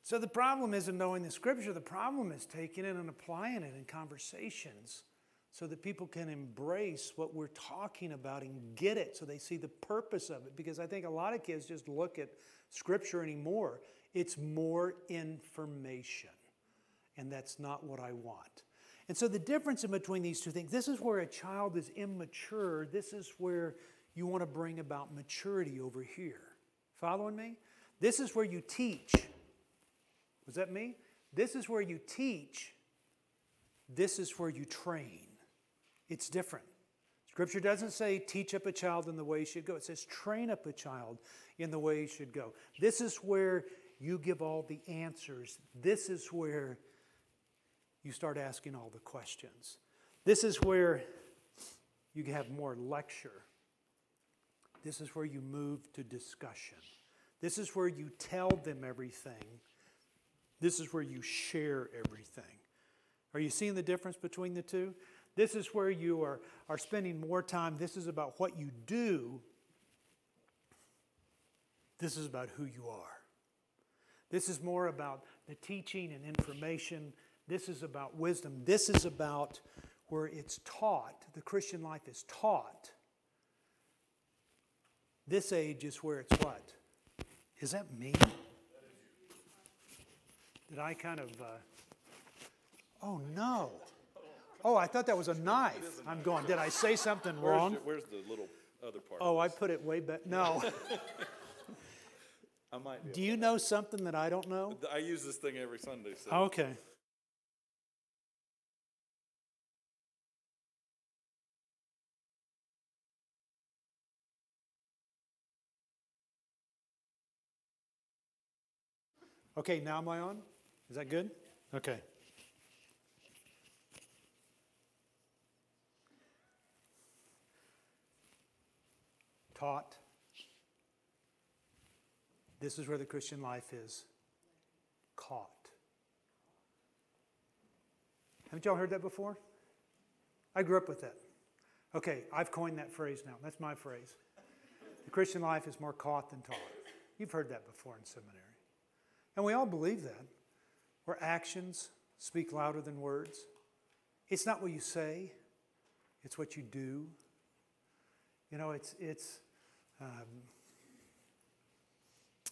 A: So the problem isn't knowing the Scripture. The problem is taking it and applying it in conversations so that people can embrace what we're talking about and get it so they see the purpose of it. Because I think a lot of kids just look at Scripture anymore. It's more information. And that's not what I want. And so the difference in between these two things, this is where a child is immature. This is where you want to bring about maturity over here. Following me? This is where you teach. Was that me? This is where you teach. This is where you train. It's different. Scripture doesn't say teach up a child in the way he should go. It says train up a child in the way he should go. This is where you give all the answers. This is where you start asking all the questions. This is where you have more lecture. This is where you move to discussion. This is where you tell them everything. This is where you share everything. Are you seeing the difference between the two? This is where you are spending more time. This is about what you do. This is about who you are. This is more about the teaching and information. This is about wisdom. This is about where it's taught. The Christian life is taught. This age is where it's what? Is that me? Did I kind of... oh, no. Oh, I thought that was a knife. I'm going, did I say something wrong?
B: Where's the little other part?
A: Oh, I put it way back. No.
B: I might be.
A: Do you know something that I don't know?
B: I use this thing every Sunday. So.
A: Okay. Okay, now am I on? Is that good? Okay. Taught. This is where the Christian life is caught. Haven't y'all heard that before? I grew up with that. Okay, I've coined that phrase now. That's my phrase. The Christian life is more caught than taught. You've heard that before in seminary. And we all believe that, where actions speak louder than words. It's not what you say, it's what you do. You know,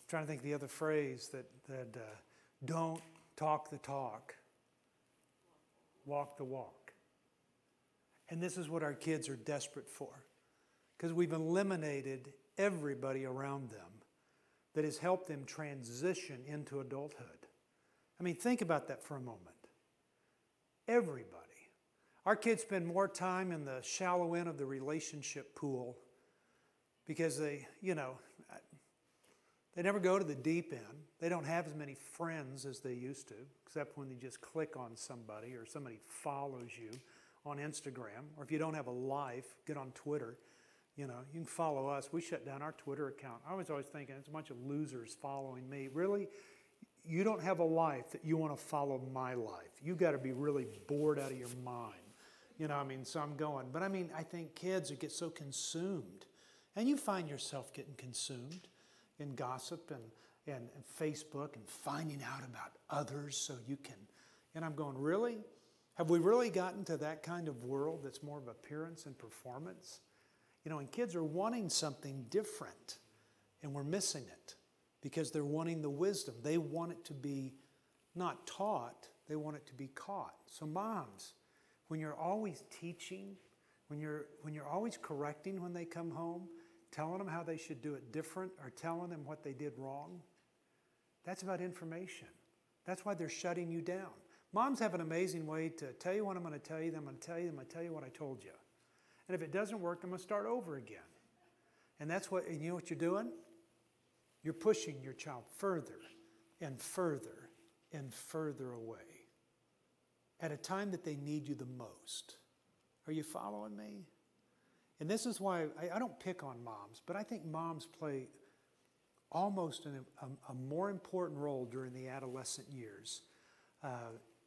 A: trying to think of the other phrase that don't talk the talk, walk the walk. And this is what our kids are desperate for, because we've eliminated everybody around them that has helped them transition into adulthood. I mean, think about that for a moment. Everybody. Our kids spend more time in the shallow end of the relationship pool because they never go to the deep end. They don't have as many friends as they used to, except when you just click on somebody or somebody follows you on Instagram. Or if you don't have a life, get on Twitter. You know, you can follow us. We shut down our Twitter account. I was always thinking, it's a bunch of losers following me. Really? You don't have a life that you want to follow my life. You've got to be really bored out of your mind. You know, I mean, so I'm going. But I mean, I think kids get so consumed. And you find yourself getting consumed in gossip and Facebook and finding out about others so you can. And I'm going, really? Have we really gotten to that kind of world that's more of appearance and performance? You know, and kids are wanting something different, and we're missing it because they're wanting the wisdom. They want it to be not taught, they want it to be caught. So moms, when you're always teaching, when you're always correcting when they come home, telling them how they should do it different or telling them what they did wrong, that's about information. That's why they're shutting you down. Moms have an amazing way to tell you what I'm going to tell you, then I'm going to tell you, then I'm going to tell you what I told you. And if it doesn't work, I'm going to start over again. And that's what, and you know what you're doing? You're pushing your child further and further and further away at a time that they need you the most. Are you following me? And this is why I don't pick on moms, but I think moms play almost a more important role during the adolescent years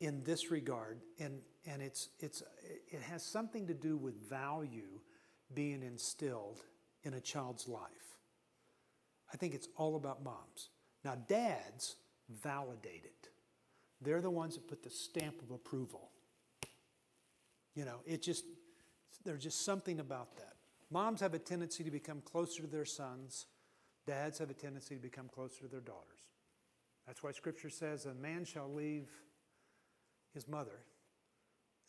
A: in this regard. And it has something to do with value being instilled in a child's life. I think it's all about moms. Now, dads validate it. They're the ones that put the stamp of approval. You know, there's just something about that. Moms have a tendency to become closer to their sons. Dads have a tendency to become closer to their daughters. That's why Scripture says a man shall leave his mother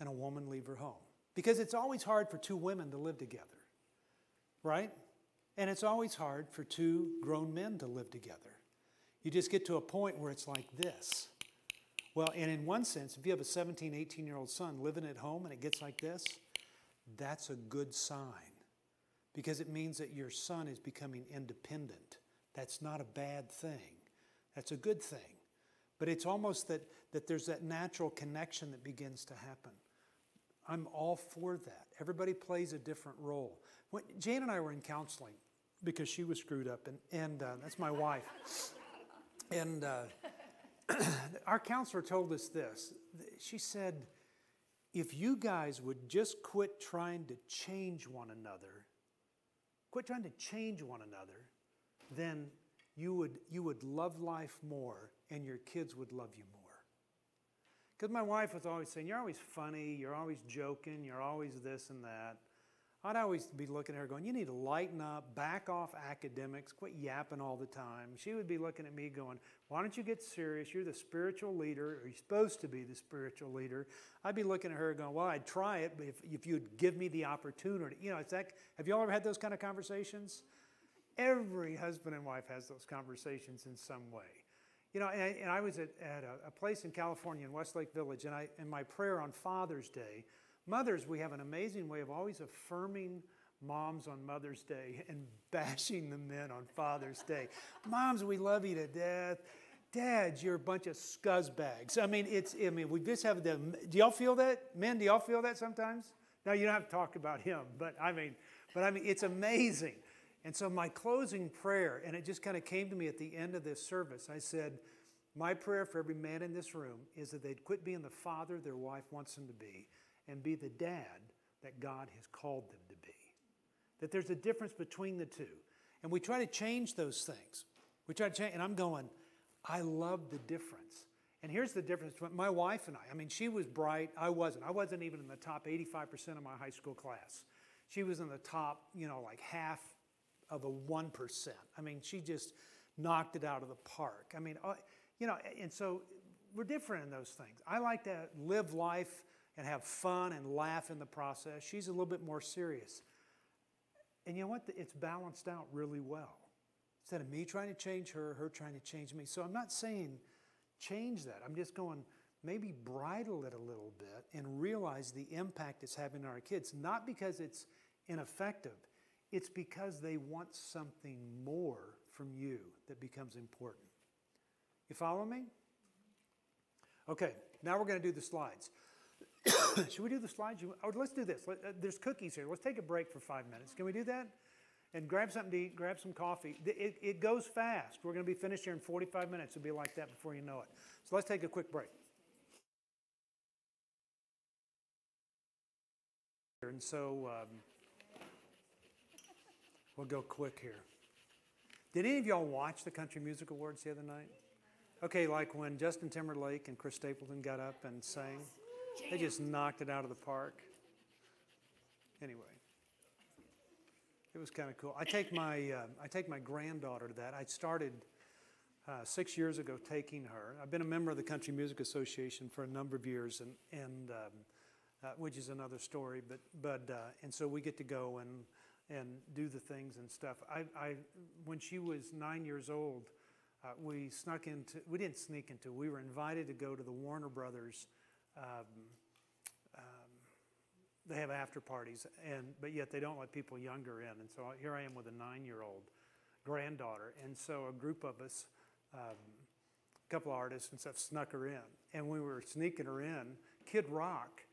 A: and a woman leave her home. Because it's always hard for two women to live together, right? And it's always hard for two grown men to live together. You just get to a point where it's like this. Well, and in one sense, if you have a 17, 18-year-old son living at home and it gets like this, that's a good sign because it means that your son is becoming independent. That's not a bad thing. That's a good thing. But it's almost that there's that natural connection that begins to happen. I'm all for that. Everybody plays a different role. Jane and I were in counseling because she was screwed up, and that's my wife. And our counselor told us this. She said, if you guys would just quit trying to change one another, then you would love life more and your kids would love you more. Because my wife was always saying, you're always funny, you're always joking, you're always this and that. I'd always be looking at her going, you need to lighten up, back off academics, quit yapping all the time. She would be looking at me going, why don't you get serious? You're the spiritual leader, or you're supposed to be the spiritual leader. I'd be looking at her going, well, I'd try it, but if you'd give me the opportunity. You know, it's that, have you all ever had those kind of conversations? Every husband and wife has those conversations in some way. You know, and I was at a place in California in Westlake Village, and my prayer on Father's Day, mothers, we have an amazing way of always affirming moms on Mother's Day and bashing the men on Father's Day. Moms, we love you to death. Dads, you're a bunch of scuzzbags. I mean, we just have the, do y'all feel that? Men, do y'all feel that sometimes? No, you don't have to talk about him, but I mean, it's amazing. And so my closing prayer, and it just kind of came to me at the end of this service, I said, My prayer for every man in this room is that they'd quit being the father their wife wants them to be and be the dad that God has called them to be. That there's a difference between the two. And we try to change those things. We try to change, and I'm going, I love the difference. And here's the difference between my wife and I mean, she was bright. I wasn't. I wasn't even in the top 85% of my high school class. She was in the top, like half of a 1%. I mean, she just knocked it out of the park. I mean, and so we're different in those things. I like to live life and have fun and laugh in the process. She's a little bit more serious. And you know what? It's balanced out really well. Instead of me trying to change her, her trying to change me. So I'm not saying change that. I'm just going, maybe bridle it a little bit and realize the impact it's having on our kids. Not because it's ineffective. It's because they want something more from you that becomes important. You follow me? Okay, now we're going to do the slides. Should we do the slides? Let's do this. There's cookies here. Let's take a break for 5 minutes. Can we do that? And grab something to eat, grab some coffee. It goes fast. We're going to be finished here in 45 minutes. It'll be like that before you know it. So let's take a quick break. And so we'll go quick here. Did any of y'all watch the Country Music Awards the other night? Okay, like when Justin Timberlake and Chris Stapleton got up and sang. They just knocked it out of the park. Anyway. It was kind of cool. I take my granddaughter to that. I started 6 years ago taking her. I've been a member of the Country Music Association for a number of years, and which is another story. And so we get to go and do the things and stuff. When she was 9 years old, we didn't sneak into. We were invited to go to the Warner Brothers. They have after parties, but yet they don't let people younger in. And so here I am with a 9-year-old granddaughter. And so a group of us, a couple of artists and stuff, snuck her in. And when we were sneaking her in, Kid Rock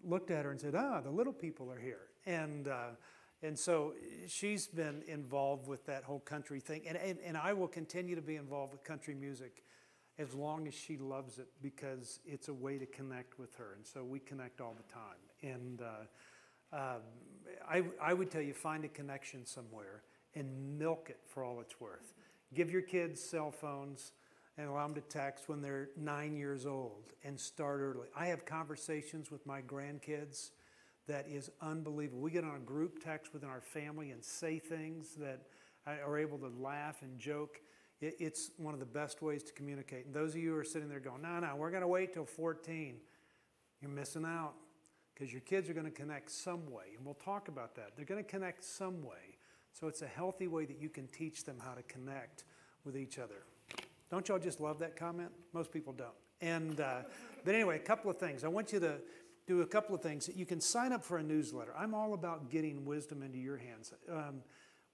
A: looked at her and said, the little people are here. And so she's been involved with that whole country thing. And I will continue to be involved with country music as long as she loves it, because it's a way to connect with her. And so we connect all the time. And I would tell you, find a connection somewhere and milk it for all it's worth. Give your kids cell phones and allow them to text when they're 9 years old, and start early. I have conversations with my grandkids that is unbelievable. We get on a group text within our family and say things that are able to laugh and joke. It's one of the best ways to communicate. And those of you who are sitting there going, no, we're going to wait till 14, you're missing out, because your kids are going to connect some way. And we'll talk about that. They're going to connect some way. So it's a healthy way that you can teach them how to connect with each other. Don't y'all just love that comment? Most people don't. And but anyway, a couple of things. I want you to do a couple of things. You can sign up for a newsletter. I'm all about getting wisdom into your hands.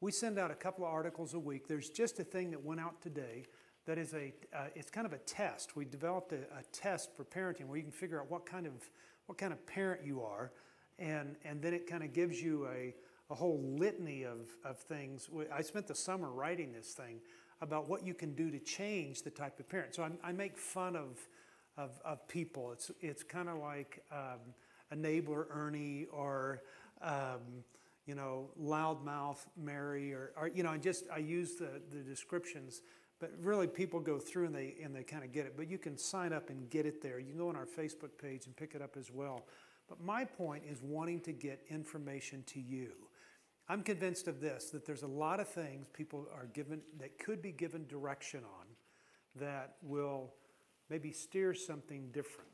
A: We send out a couple of articles a week. There's just a thing that went out today that is it's kind of a test. We developed a test for parenting where you can figure out what kind of parent you are, and then it kind of gives you a whole litany of things. I spent the summer writing this thing about what you can do to change the type of parent. So I make fun of people. It's kind of like Enabler Ernie, or loudmouth Mary, or I use the descriptions, but really people go through and they kind of get it. But you can sign up and get it there. You can go on our Facebook page and pick it up as well. But my point is wanting to get information to you. I'm convinced of this, that there's a lot of things people are given, that could be given direction on, that will maybe steer something different.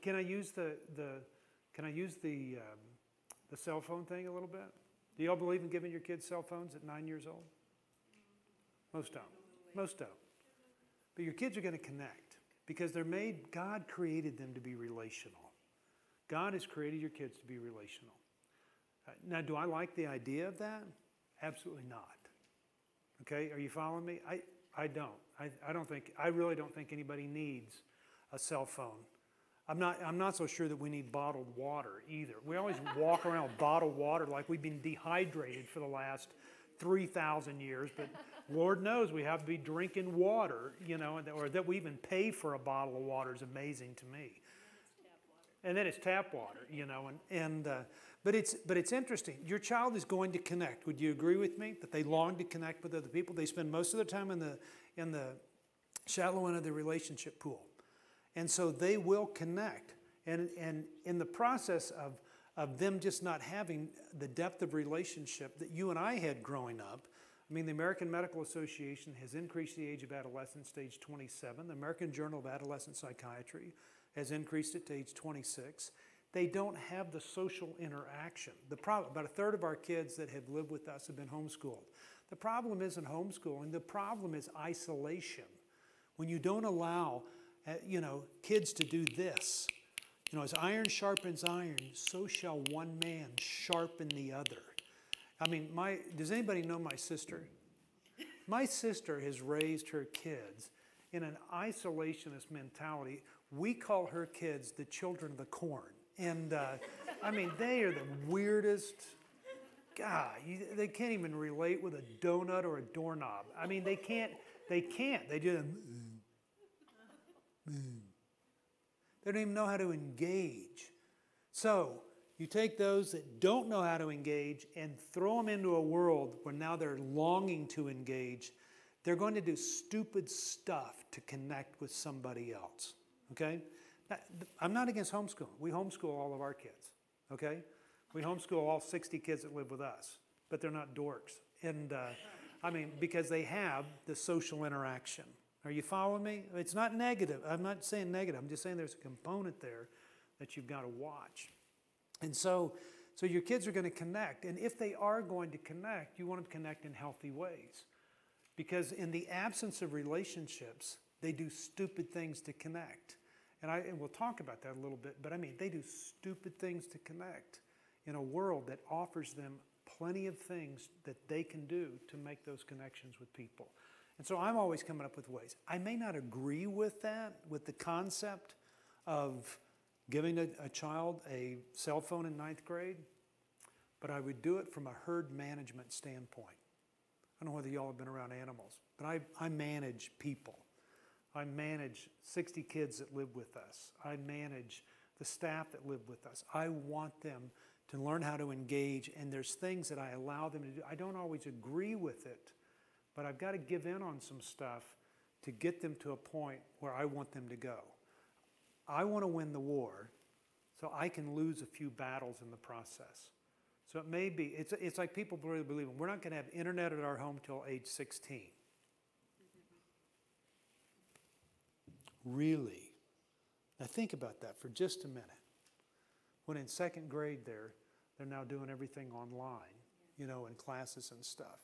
A: Can I use the cell phone thing a little bit? Do y'all believe in giving your kids cell phones at 9 years old? Most don't. Most don't. But your kids are going to connect, because God created them to be relational. God has created your kids to be relational. Now, do I like the idea of that? Absolutely not. Okay, are you following me? I don't. I really don't think anybody needs a cell phone. I'm not so sure that we need bottled water either. We always walk around with bottled water like we've been dehydrated for the last 3,000 years, but Lord knows we have to be drinking water, you know, or that we even pay for a bottle of water is amazing to me. And then it's tap water, you know, but it's interesting. Your child is going to connect. Would you agree with me that they long to connect with other people? They spend most of their time in the shallow end of the relationship pool, and so they will connect. And in the process of them just not having the depth of relationship that you and I had growing up. I mean, the American Medical Association has increased the age of adolescence to age 27. The American Journal of Adolescent Psychiatry has increased it to age 26. They don't have the social interaction. The problem, about a third of our kids that have lived with us have been homeschooled. The problem isn't homeschooling. The problem is isolation. When you don't allow, kids to do this. You know, as iron sharpens iron, so shall one man sharpen the other. I mean, does anybody know my sister? My sister has raised her kids in an isolationist mentality. We call her kids the children of the corn. And, I mean, they are the weirdest. God, they can't even relate with a donut or a doorknob. I mean, they can't. They do. They don't even know how to engage. So you take those that don't know how to engage and throw them into a world where now they're longing to engage. They're going to do stupid stuff to connect with somebody else. Okay? Now, I'm not against homeschooling. We homeschool all of our kids. Okay? We homeschool all 60 kids that live with us, but they're not dorks. And because they have the social interaction. Are you following me? It's not negative. I'm not saying negative. I'm just saying there's a component there that you've got to watch. And so your kids are going to connect. And if they are going to connect, you want them to connect in healthy ways. Because in the absence of relationships, they do stupid things to connect. And we'll talk about that a little bit, but I mean, they do stupid things to connect in a world that offers them plenty of things that they can do to make those connections with people. And so I'm always coming up with ways. I may not agree with that, with the concept of giving a child a cell phone in 9th grade, but I would do it from a herd management standpoint. I don't know whether y'all have been around animals, but I manage people. I manage 60 kids that live with us. I manage the staff that live with us. I want them to learn how to engage, and there's things that I allow them to do. I don't always agree with it, but I've got to give in on some stuff to get them to a point where I want them to go. I want to win the war so I can lose a few battles in the process. So it may be, it's like people really believe, we're not going to have internet at our home till age 16. Really? Now think about that for just a minute. When in 2nd grade they're now doing everything online, in classes and stuff.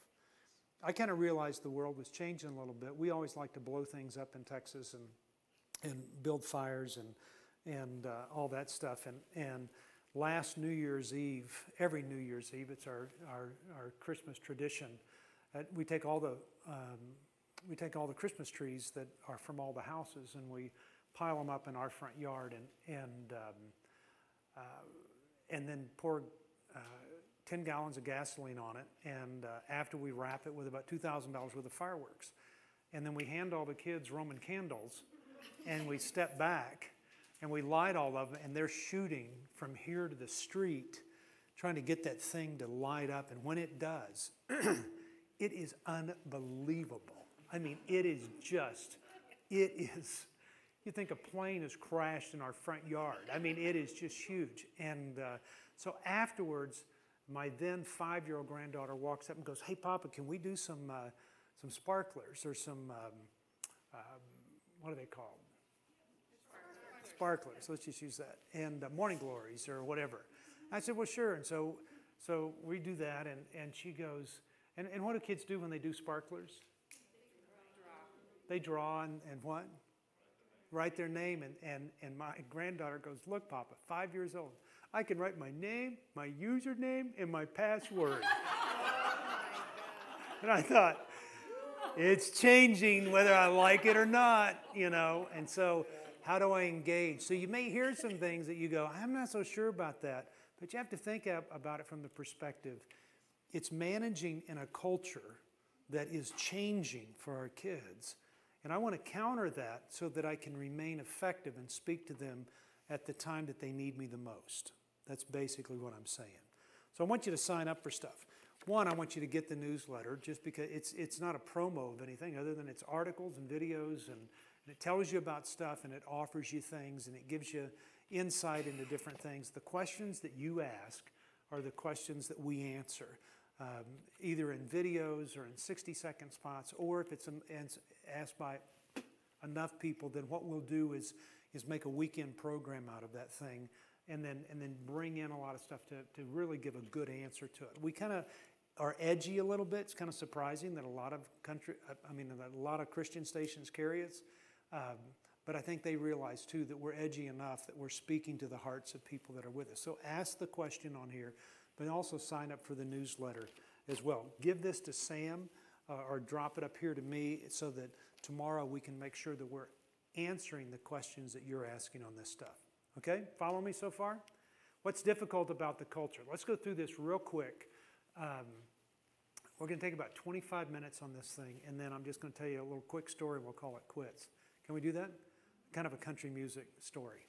A: I kind of realized the world was changing a little bit. We always like to blow things up in Texas and build fires and all that stuff. And last New Year's Eve, every New Year's Eve, it's our Christmas tradition. We take all the Christmas trees that are from all the houses and we pile them up in our front yard and then pour 10 gallons of gasoline on it, and after we wrap it with about $2,000 worth of fireworks. And then we hand all the kids Roman candles, and we step back, and we light all of them, and they're shooting from here to the street, trying to get that thing to light up. And when it does, it is unbelievable. I mean, it is, you think a plane has crashed in our front yard. I mean, it is just huge. And so afterwards, my then 5-year-old granddaughter walks up and goes, "Hey, Papa, can we do some sparklers or some, what are they called? Sparklers, let's just use that. And morning glories or whatever." I said, "Well, sure." And so we do that, and she goes, and what do kids do when they do sparklers? They draw and what? Write their name. And my granddaughter goes, "Look, Papa, 5 years old. I can write my name, my username, and my password." And I thought, it's changing whether I like it or not, And so how do I engage? So you may hear some things that you go, "I'm not so sure about that." But you have to think about it from the perspective. It's managing in a culture that is changing for our kids. And I want to counter that so that I can remain effective and speak to them at the time that they need me the most. That's basically what I'm saying. So I want you to sign up for stuff. One, I want you to get the newsletter, just because it's not a promo of anything other than it's articles and videos, and it tells you about stuff, and it offers you things, and it gives you insight into different things. The questions that you ask are the questions that we answer, either in videos or in 60-second spots, or if it's asked by enough people, then what we'll do is make a weekend program out of that thing, and then bring in a lot of stuff to really give a good answer to it. We kind of are edgy a little bit. It's kind of surprising that a lot of Christian stations carry us, but I think they realize too that we're edgy enough that we're speaking to the hearts of people that are with us. So ask the question on here, but also sign up for the newsletter as well. Give this to Sam or drop it up here to me so that tomorrow we can make sure that we're answering the questions that you're asking on this stuff. Okay? Follow me so far? What's difficult about the culture? Let's go through this real quick. We're going to take about 25 minutes on this thing, and then I'm just going to tell you a little quick story, and we'll call it quits. Can we do that? Kind of a country music story.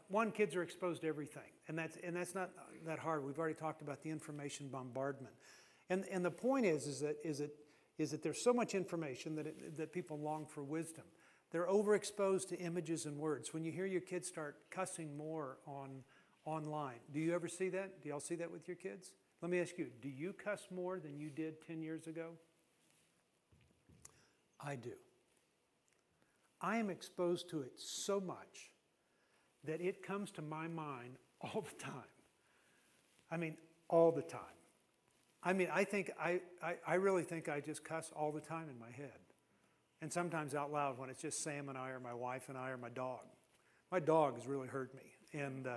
A: One, kids are exposed to everything, and that's not that hard. We've already talked about the information bombardment, and the point is that there's so much information that people long for wisdom. They're overexposed to images and words. When you hear your kids start cussing more online, do you ever see that? Do y'all see that with your kids? Let me ask you, do you cuss more than you did 10 years ago? I do. I am exposed to it so much that it comes to my mind all the time. I mean, all the time. I mean, I really think I just cuss all the time in my head. And sometimes out loud when it's just Sam and I, or my wife and I, or my dog. My dog has really hurt me. And,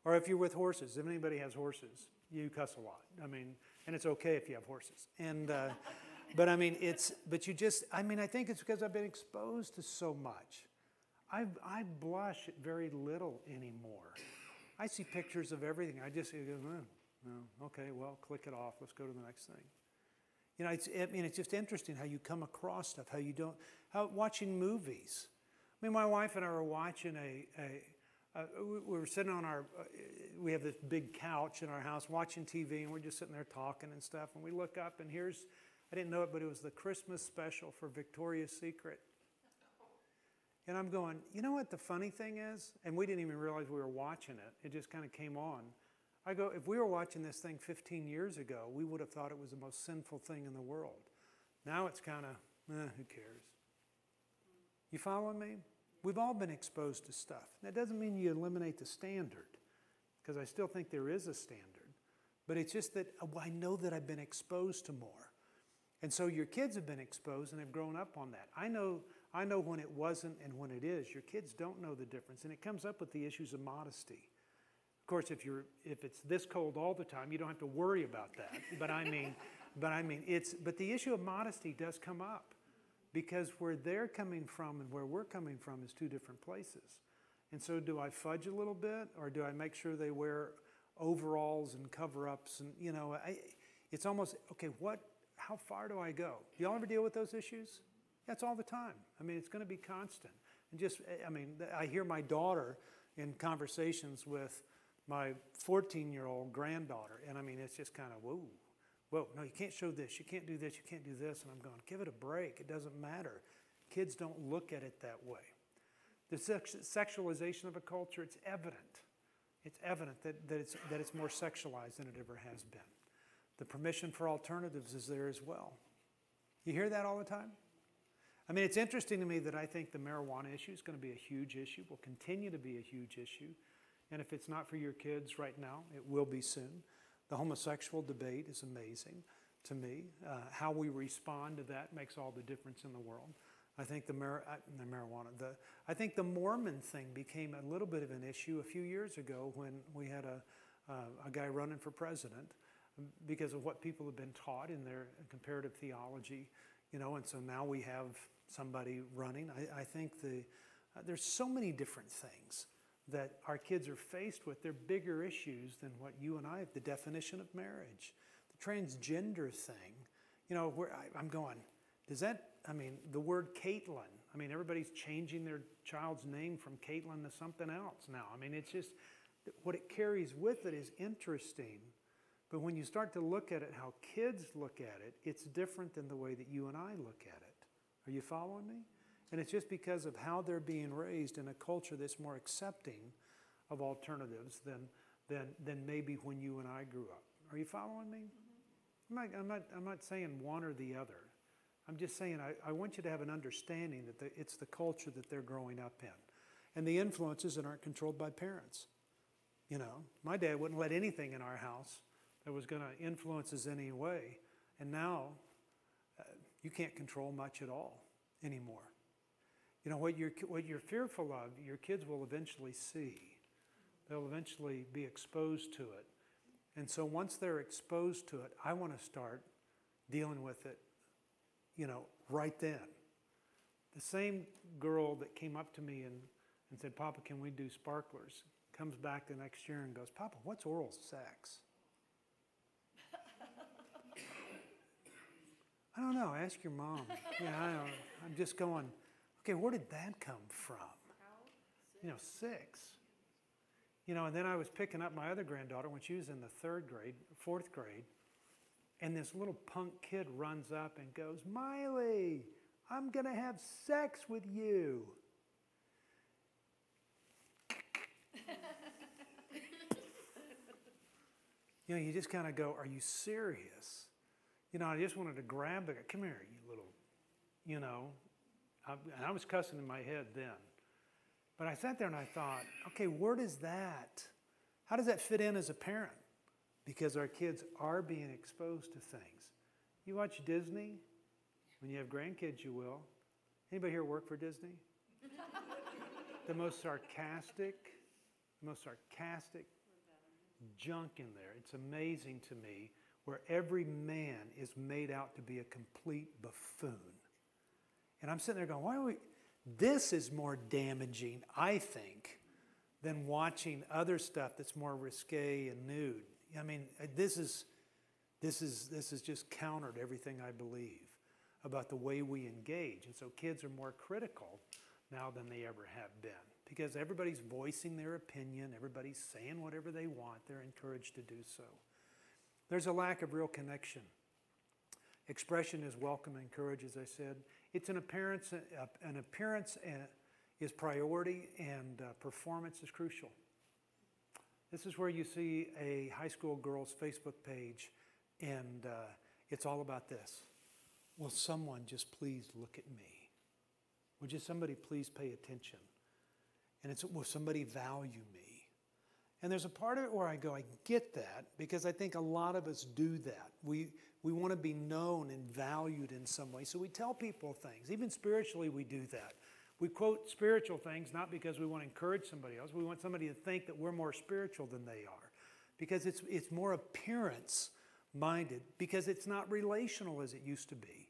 A: or if you're with horses, if anybody has horses, you cuss a lot. I mean, and it's okay if you have horses. And, but I mean, I think it's because I've been exposed to so much. I blush at very little anymore. I see pictures of everything. I just go, okay, well, click it off. Let's go to the next thing. You know, it's just interesting how you come across stuff, watching movies. I mean, my wife and I were watching we were sitting on we have this big couch in our house watching TV, and we're just sitting there talking and stuff, and we look up, and I didn't know it, but it was the Christmas special for Victoria's Secret. And I'm going, you know what the funny thing is? And we didn't even realize we were watching it. It just kind of came on. I go, if we were watching this thing 15 years ago, we would have thought it was the most sinful thing in the world. Now it's kind of, who cares? You following me? We've all been exposed to stuff. That doesn't mean you eliminate the standard, because I still think there is a standard. But it's just that I know that I've been exposed to more. And so your kids have been exposed and have grown up on that. I know when it wasn't and when it is. Your kids don't know the difference. And it comes up with the issues of modesty. Of course, if it's this cold all the time, you don't have to worry about that. But the issue of modesty does come up, because where they're coming from and where we're coming from is two different places. And so do I fudge a little bit, or do I make sure they wear overalls and cover-ups? And, you know, it's almost, okay, how far do I go? Do y'all ever deal with those issues? That's all the time. I mean, it's going to be constant. And I hear my daughter in conversations with my 14-year-old granddaughter, and I mean, it's just kind of, whoa, no, you can't show this, you can't do this, you can't do this, and I'm going, give it a break, it doesn't matter. Kids don't look at it that way. The sexualization of a culture, it's evident. It's evident that it's more sexualized than it ever has been. The permission for alternatives is there as well. You hear that all the time? I mean, it's interesting to me that I think the marijuana issue is going to be a huge issue, will continue to be a huge issue. And if it's not for your kids right now, it will be soon. The homosexual debate is amazing to me. How we respond to that makes all the difference in the world. I think I think the Mormon thing became a little bit of an issue a few years ago when we had a guy running for president because of what people have been taught in their comparative theology, you know, and so now we have somebody running. I think there's so many different things that our kids are faced with. They're bigger issues than what you and I have. The definition of marriage, the transgender thing. you know, I'm going, does that, I mean, the word Caitlin, I mean, everybody's changing their child's name from Caitlin to something else now. I mean, it's just, what it carries with it is interesting. But when you start to look at it, how kids look at it, it's different than the way that you and I look at it. Are you following me? And it's just because of how they're being raised in a culture that's more accepting of alternatives than maybe when you and I grew up. Are you following me? I'm not saying one or the other. I'm just saying I want you to have an understanding that it's the culture that they're growing up in and the influences that aren't controlled by parents. You know, my dad wouldn't let anything in our house that was going to influence us in any way. And now you can't control much at all anymore. You know, what you're fearful of, your kids will eventually see. They'll eventually be exposed to it. And so once they're exposed to it, I want to start dealing with it, you know, right then. The same girl that came up to me and said, Papa, can we do sparklers? Comes back the next year and goes, Papa, what's oral sex? I don't know, ask your mom. Yeah, I don't, I'm just going, okay, where did that come from? You know, 6. You know, and then I was picking up my other granddaughter when she was in the 4th grade, and this little punk kid runs up and goes, Miley, I'm going to have sex with you. You know, you just kind of go, are you serious? You know, I just wanted to grab the guy. Come here, you little, you know. And I was cussing in my head then. But I sat there and I thought, okay, where does that, how does that fit in as a parent? Because our kids are being exposed to things. You watch Disney, when you have grandkids, you will. Anybody here work for Disney? The most sarcastic junk in there. It's amazing to me where every man is made out to be a complete buffoon. And I'm sitting there going, why are we, this is more damaging, I think, than watching other stuff that's more risque and nude. I mean, this is just countered everything I believe about the way we engage. And so kids are more critical now than they ever have been because everybody's voicing their opinion, everybody's saying whatever they want, they're encouraged to do so. There's a lack of real connection. Expression is welcome and encouraged, as I said. It's an appearance is priority, and performance is crucial. This is where you see a high school girl's Facebook page, and it's all about this. Will someone just please look at me? Will just somebody please pay attention? And it's, will somebody value me? And there's a part of it where I go, I get that, because I think a lot of us do that. We want to be known and valued in some way. So we tell people things. Even spiritually, we do that. We quote spiritual things not because we want to encourage somebody else. We want somebody to think that we're more spiritual than they are. Because it's more appearance-minded. Because it's not relational as it used to be.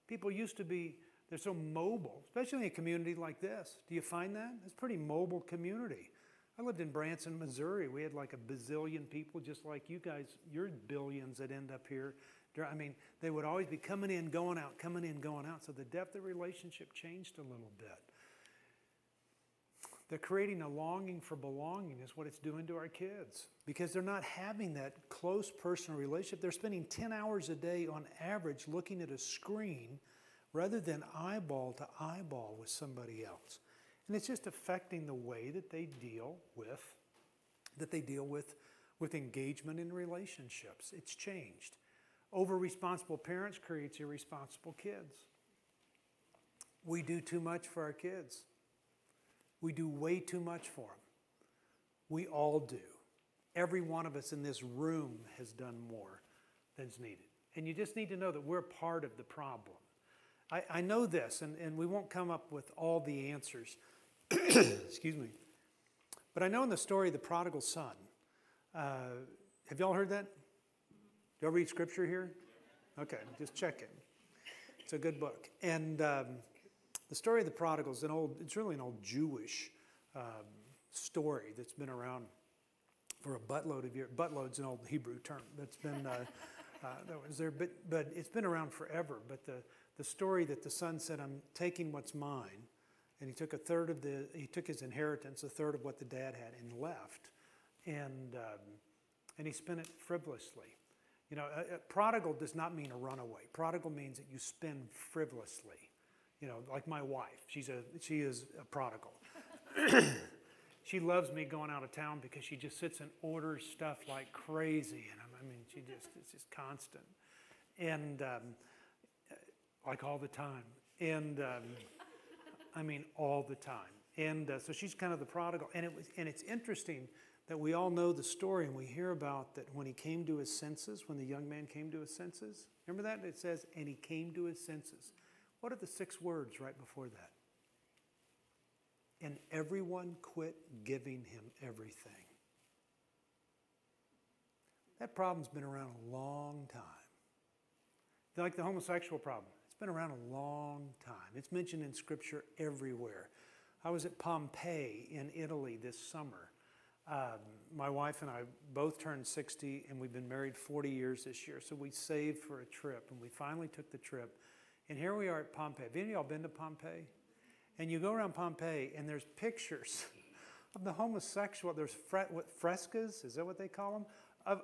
A: People used to be, they're so mobile, especially in a community like this. Do you find that? It's a pretty mobile community. I lived in Branson, Missouri. We had like a bazillion people, just like you guys, your billions that end up here. I mean, they would always be coming in, going out, coming in, going out. So the depth of relationship changed a little bit. They're creating a longing for belonging is what it's doing to our kids because they're not having that close personal relationship. They're spending 10 hours a day on average looking at a screen rather than eyeball to eyeball with somebody else. And it's just affecting the way that they deal with engagement in relationships. It's changed. Over-responsible parents creates irresponsible kids. We do too much for our kids. We do way too much for them. We all do. Every one of us in this room has done more than's needed. And you just need to know that we're part of the problem. I know this, and we won't come up with all the answers. Excuse me. But I know in the story of the prodigal son, have y'all heard that? Do y'all read scripture here? Okay, just check it. It's a good book. And the story of the prodigal is it's really an old Jewish story that's been around for a buttload of years. Buttload's an old Hebrew term that's been that was there, but it's been around forever. But the story that the son said, "I'm taking what's mine," and he took he took his inheritance, a third of what the dad had, and left, and he spent it frivolously. You know, prodigal does not mean a runaway. Prodigal means that you spend frivolously. You know, like my wife, she is a prodigal. She loves me going out of town because she just sits and orders stuff like crazy, and I mean, it's just constant, and like all the time, and I mean all the time, and so she's kind of the prodigal, and it's interesting that we all know the story, and we hear about that when he came to his senses, when the young man came to his senses. Remember that? It says, and he came to his senses. What are the 6 words right before that? And everyone quit giving him everything. That problem's been around a long time. Like the homosexual problem, it's been around a long time. It's mentioned in Scripture everywhere. I was at Pompeii in Italy this summer. My wife and I both turned 60, and we've been married 40 years this year, so we saved for a trip, and we finally took the trip. And here we are at Pompeii. Have any of y'all been to Pompeii? And you go around Pompeii, and there's pictures of the homosexual. There's frescoes, is that what they call them?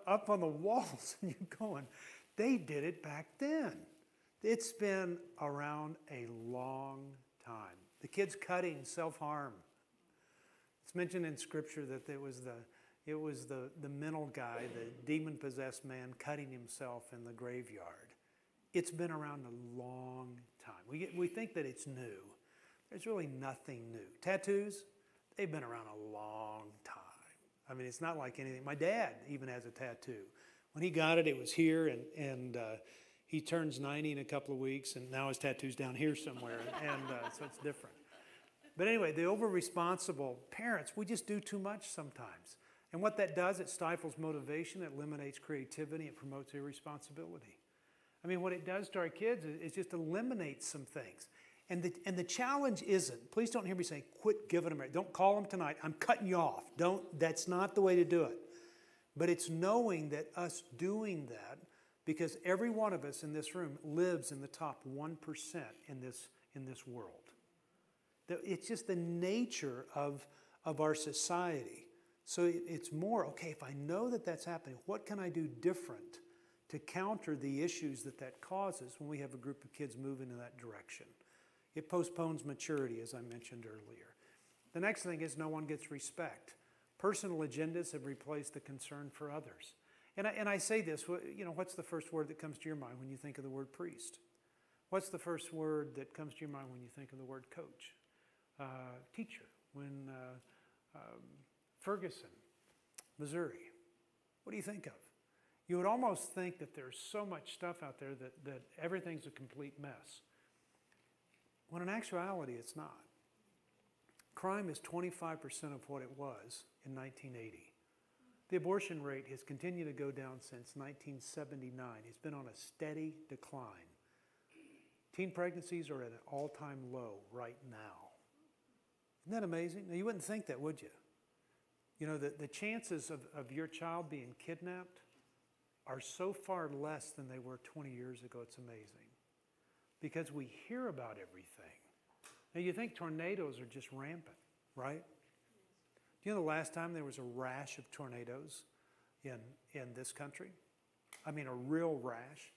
A: Up on the walls. And you're going, they did it back then. It's been around a long time. The kids cutting, self-harm. It's mentioned in Scripture that it was the mental guy, the demon-possessed man cutting himself in the graveyard. It's been around a long time. We think that it's new. There's really nothing new. Tattoos, they've been around a long time. I mean, it's not like anything. My dad even has a tattoo. When he got it, it was here, and he turns 90 in a couple of weeks, and now his tattoo's down here somewhere, and so it's different. But anyway, the over-responsible parents, we just do too much sometimes. And what that does, it stifles motivation, it eliminates creativity, it promotes irresponsibility. I mean, what it does to our kids is just eliminates some things. And the challenge isn't, please don't hear me say, quit giving them, don't call them tonight, I'm cutting you off. That's not the way to do it. But it's knowing that us doing that, because every one of us in this room lives in the top 1% in this world. It's just the nature of our society. So it's more, okay, if I know that that's happening, what can I do different to counter the issues that causes when we have a group of kids moving in that direction? It postpones maturity, as I mentioned earlier. The next thing is no one gets respect. Personal agendas have replaced the concern for others. And I say this, you know, what's the first word that comes to your mind when you think of the word priest? What's the first word that comes to your mind when you think of the word coach? Teacher. When Ferguson, Missouri. What do you think of? You would almost think that there's so much stuff out there that everything's a complete mess. When in actuality, it's not. Crime is 25% of what it was in 1980. The abortion rate has continued to go down since 1979. It's been on a steady decline. Teen pregnancies are at an all-time low right now. Isn't that amazing? Now, you wouldn't think that, would you? You know, the chances of your child being kidnapped are so far less than they were 20 years ago. It's amazing. Because we hear about everything. Now, you think tornadoes are just rampant, right? Do you know the last time there was a rash of tornadoes in this country? I mean, a real rash?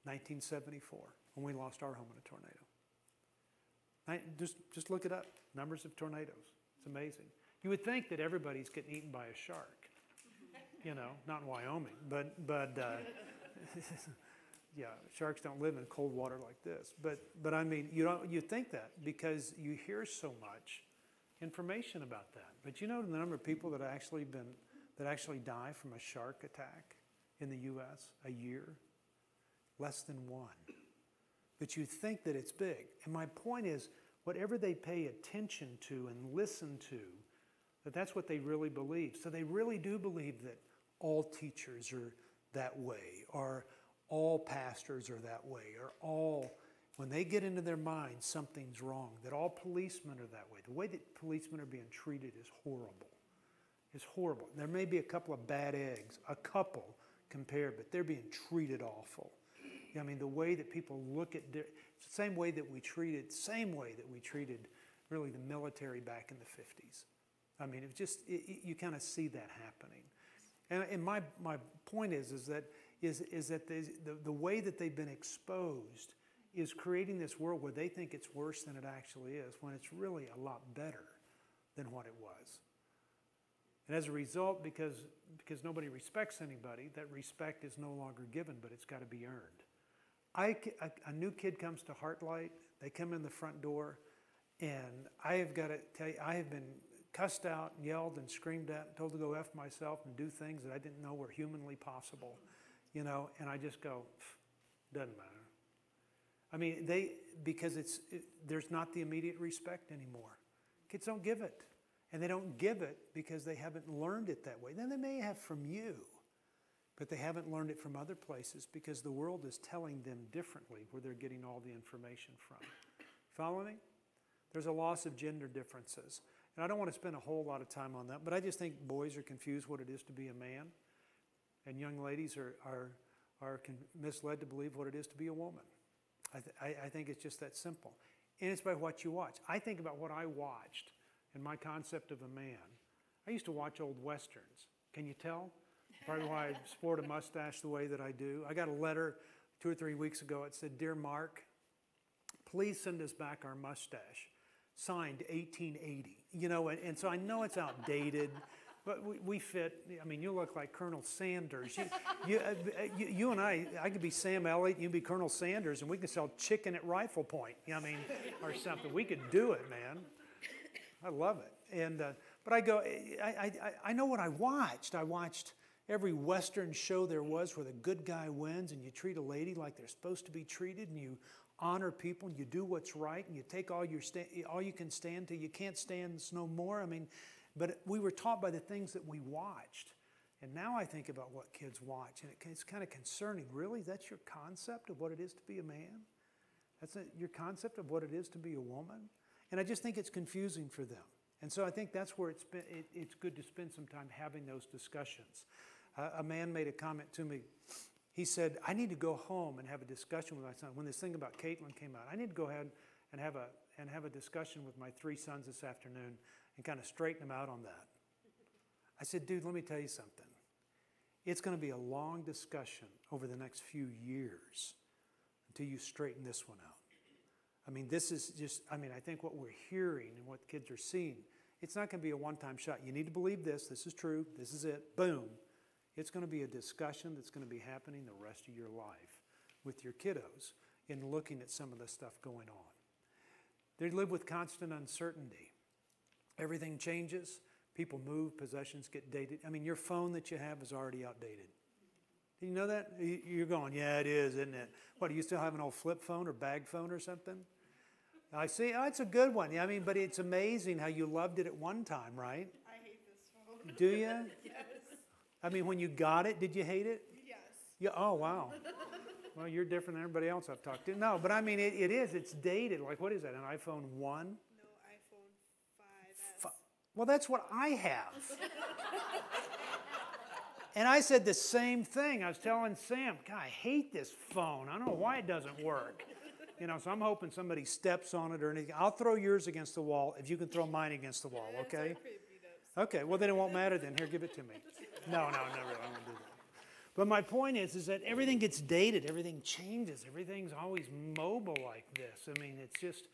A: 1974, when we lost our home in a tornado. Just look it up. Numbers of tornadoes. It's amazing. You would think that everybody's getting eaten by a shark. You know, not in Wyoming, but yeah, sharks don't live in cold water like this. But I mean, you think that because you hear so much information about that. But you know the number of people that actually die from a shark attack in the U.S. a year? Less than 1. But you think that it's big. And my point is, whatever they pay attention to and listen to, that's what they really believe. So they really do believe that all teachers are that way, or all pastors are that way, or all, when they get into their minds, something's wrong, that all policemen are that way. The way that policemen are being treated is horrible. It's horrible. There may be a couple of bad eggs, a couple, compare, but they're being treated awful. I mean, the way that people look at, it's the same way that we treated really the military back in the 50s. I mean, it just, you kind of see that happening. And my point is that the way that they've been exposed is creating this world where they think it's worse than it actually is, when it's really a lot better than what it was. And as a result, because nobody respects anybody, that respect is no longer given, but it's got to be earned. A new kid comes to Heartlight, they come in the front door, and I have got to tell you, I have been cussed out, and yelled and screamed at, and told to go F myself and do things that I didn't know were humanly possible, you know, and I just go, doesn't matter. I mean, because there's not the immediate respect anymore. Kids don't give it, and they don't give it because they haven't learned it that way. Then they may have from you, but they haven't learned it from other places because the world is telling them differently where they're getting all the information from. Follow me? There's a loss of gender differences. And I don't want to spend a whole lot of time on that, but I just think boys are confused what it is to be a man, and young ladies are misled to believe what it is to be a woman. I think it's just that simple. And it's by what you watch. I think about what I watched and my concept of a man. I used to watch old Westerns. Can you tell? Probably why I sport a mustache the way that I do. I got a letter 2 or 3 weeks ago. It said, "Dear Mark, please send us back our mustache. Signed 1880. You know, and so I know it's outdated, but we fit. I mean, you look like Colonel Sanders. You and I could be Sam Elliott, you be Colonel Sanders, and we could sell chicken at rifle point. I mean, or something. We could do it, man. I love it. And but I go, I know what I watched. I watched every Western show there was where the good guy wins, and you treat a lady like they're supposed to be treated, and you honor people, and you do what's right, and you take all you can stand till you can't stand no more. I mean, but we were taught by the things that we watched. And now I think about what kids watch, and it's kind of concerning. Really? That's your concept of what it is to be a man? That's your concept of what it is to be a woman? And I just think it's confusing for them. And so I think that's where it's good to spend some time having those discussions. A man made a comment to me. He said, I need to go home and have a discussion with my son. When this thing about Caitlin came out, I need to go ahead and have a discussion with my 3 sons this afternoon and kind of straighten them out on that. I said, dude, let me tell you something. It's going to be a long discussion over the next few years until you straighten this one out. I mean, this is just, I think what we're hearing and what kids are seeing, it's not going to be a one-time shot. You need to believe this is true, this is it, boom. It's going to be a discussion that's going to be happening the rest of your life with your kiddos in looking at some of the stuff going on. They live with constant uncertainty. Everything changes. People move. Possessions get dated. I mean, your phone that you have is already outdated. Do you know that? You're going, yeah, it is, isn't it? What, do you still have an old flip phone or bag phone or something? I see. Oh, it's a good one. I mean, but it's amazing how you loved it at one time, right?
C: I hate this phone.
A: Do you?
C: Yes.
A: I mean, when you got it, did you hate it?
C: Yes.
A: Yeah. Oh, wow. Well, you're different than everybody else I've talked to. No, but I mean, it is. It's dated. Like, what is that, an iPhone 1?
C: No, iPhone 5S.
A: Well, that's what I have. And I said the same thing. I was telling Sam, God, I hate this phone. I don't know why it doesn't work. You know, so I'm hoping somebody steps on it or anything. I'll throw yours against the wall if you can throw mine against the wall, okay? Okay, well, then it won't matter then. Here, give it to me. No, really, I won't do that. But my point is that everything gets dated. Everything changes. Everything's always mobile like this. I mean, it's just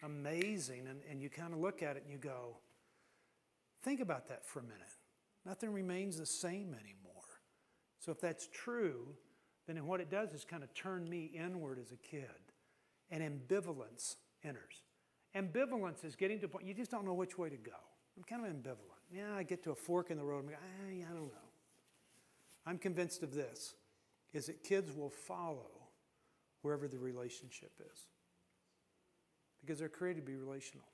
A: amazing. And you kind of look at it and you go, think about that for a minute. Nothing remains the same anymore. So if that's true, then what it does is kind of turn me inward as a kid. And ambivalence enters. Ambivalence is getting to a point, you just don't know which way to go. I'm kind of ambivalent. Yeah, I get to a fork in the road and I go, I don't know. I'm convinced of this, is that kids will follow wherever the relationship is. Because they're created to be relational.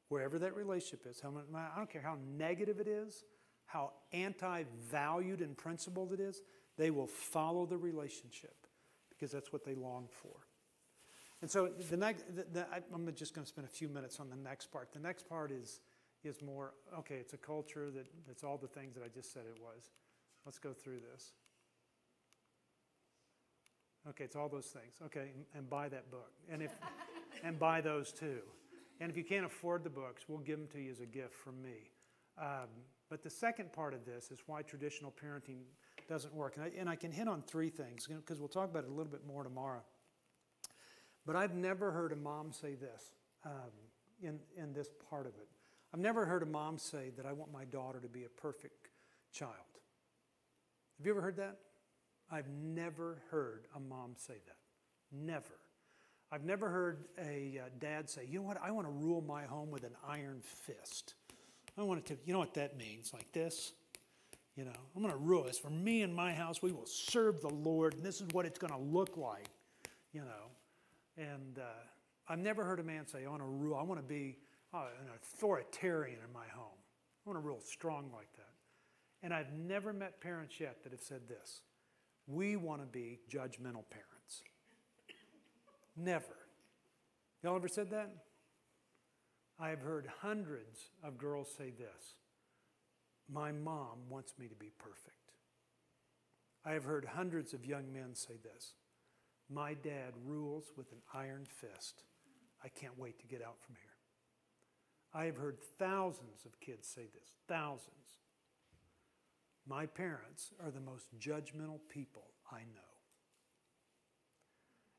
A: Wherever that relationship is, I don't care how negative it is, how anti-valued and principled it is, they will follow the relationship because that's what they long for. And so I'm just going to spend a few minutes on the next part. The next part is more, okay, it's a culture that's all the things that I just said it was. Let's go through this. Okay, it's all those things. Okay, and buy that book. And buy those too. And if you can't afford the books, we'll give them to you as a gift from me. But the second part of this is why traditional parenting doesn't work. And I can hit on three things, because we'll talk about it a little bit more tomorrow. But I've never heard a mom say this in this part of it. I've never heard a mom say that I want my daughter to be a perfect child. Have you ever heard that? I've never heard a mom say that. Never. I've never heard a dad say, you know what, I want to rule my home with an iron fist. I want it to, you know what that means, like this? You know, I'm going to rule this. For me and my house, we will serve the Lord, and this is what it's going to look like, you know. And I've never heard a man say, I want to rule, I want to be an authoritarian in my home. I want to rule strong like that. And I've never met parents yet that have said this. We want to be judgmental parents. Never. Y'all ever said that? I've heard hundreds of girls say this. My mom wants me to be perfect. I have heard hundreds of young men say this. My dad rules with an iron fist. I can't wait to get out from here. I have heard thousands of kids say this. Thousands. My parents are the most judgmental people I know.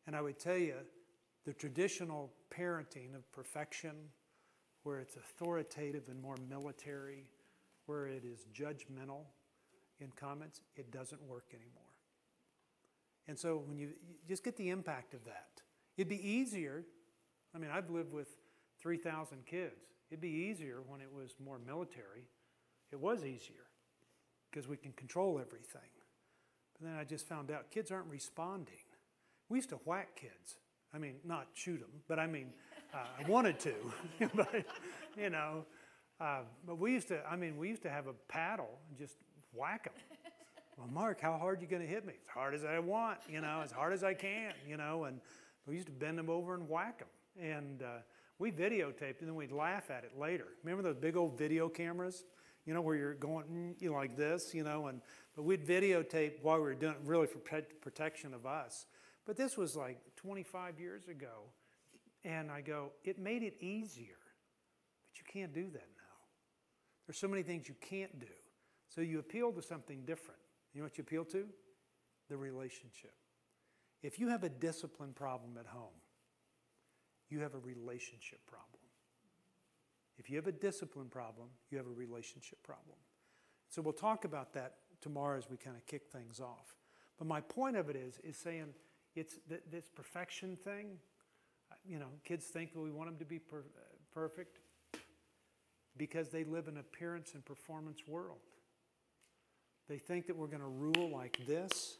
A: And I would tell you, the traditional parenting of perfection, where it's authoritative and more military, where it is judgmental in comments, it doesn't work anymore. And so when you just get the impact of that, it'd be easier. I mean, I've lived with 3,000 kids. It'd be easier when it was more military. It was easier because we can control everything. But then I just found out kids aren't responding. We used to whack kids. I mean, not shoot them, but I mean, I wanted to. But, you know, but we used to have a paddle and just whack them. Well, Mark, how hard are you going to hit me? As hard as I want, you know, as hard as I can, you know. And we used to bend them over and whack them. And we videotaped, and then we'd laugh at it later. Remember those big old video cameras, you know, where you're going you know, like this, you know. But we'd videotape while we were doing it, really for protection of us. But this was like 25 years ago. And I go, it made it easier. But you can't do that now. There's so many things you can't do. So you appeal to something different. You know what you appeal to? The relationship. If you have a discipline problem at home, you have a relationship problem. If you have a discipline problem, you have a relationship problem. So we'll talk about that tomorrow as we kind of kick things off. But my point of it is saying it's this perfection thing. You know, kids think that we want them to be perfect because they live in an appearance and performance world. They think that we're going to rule like this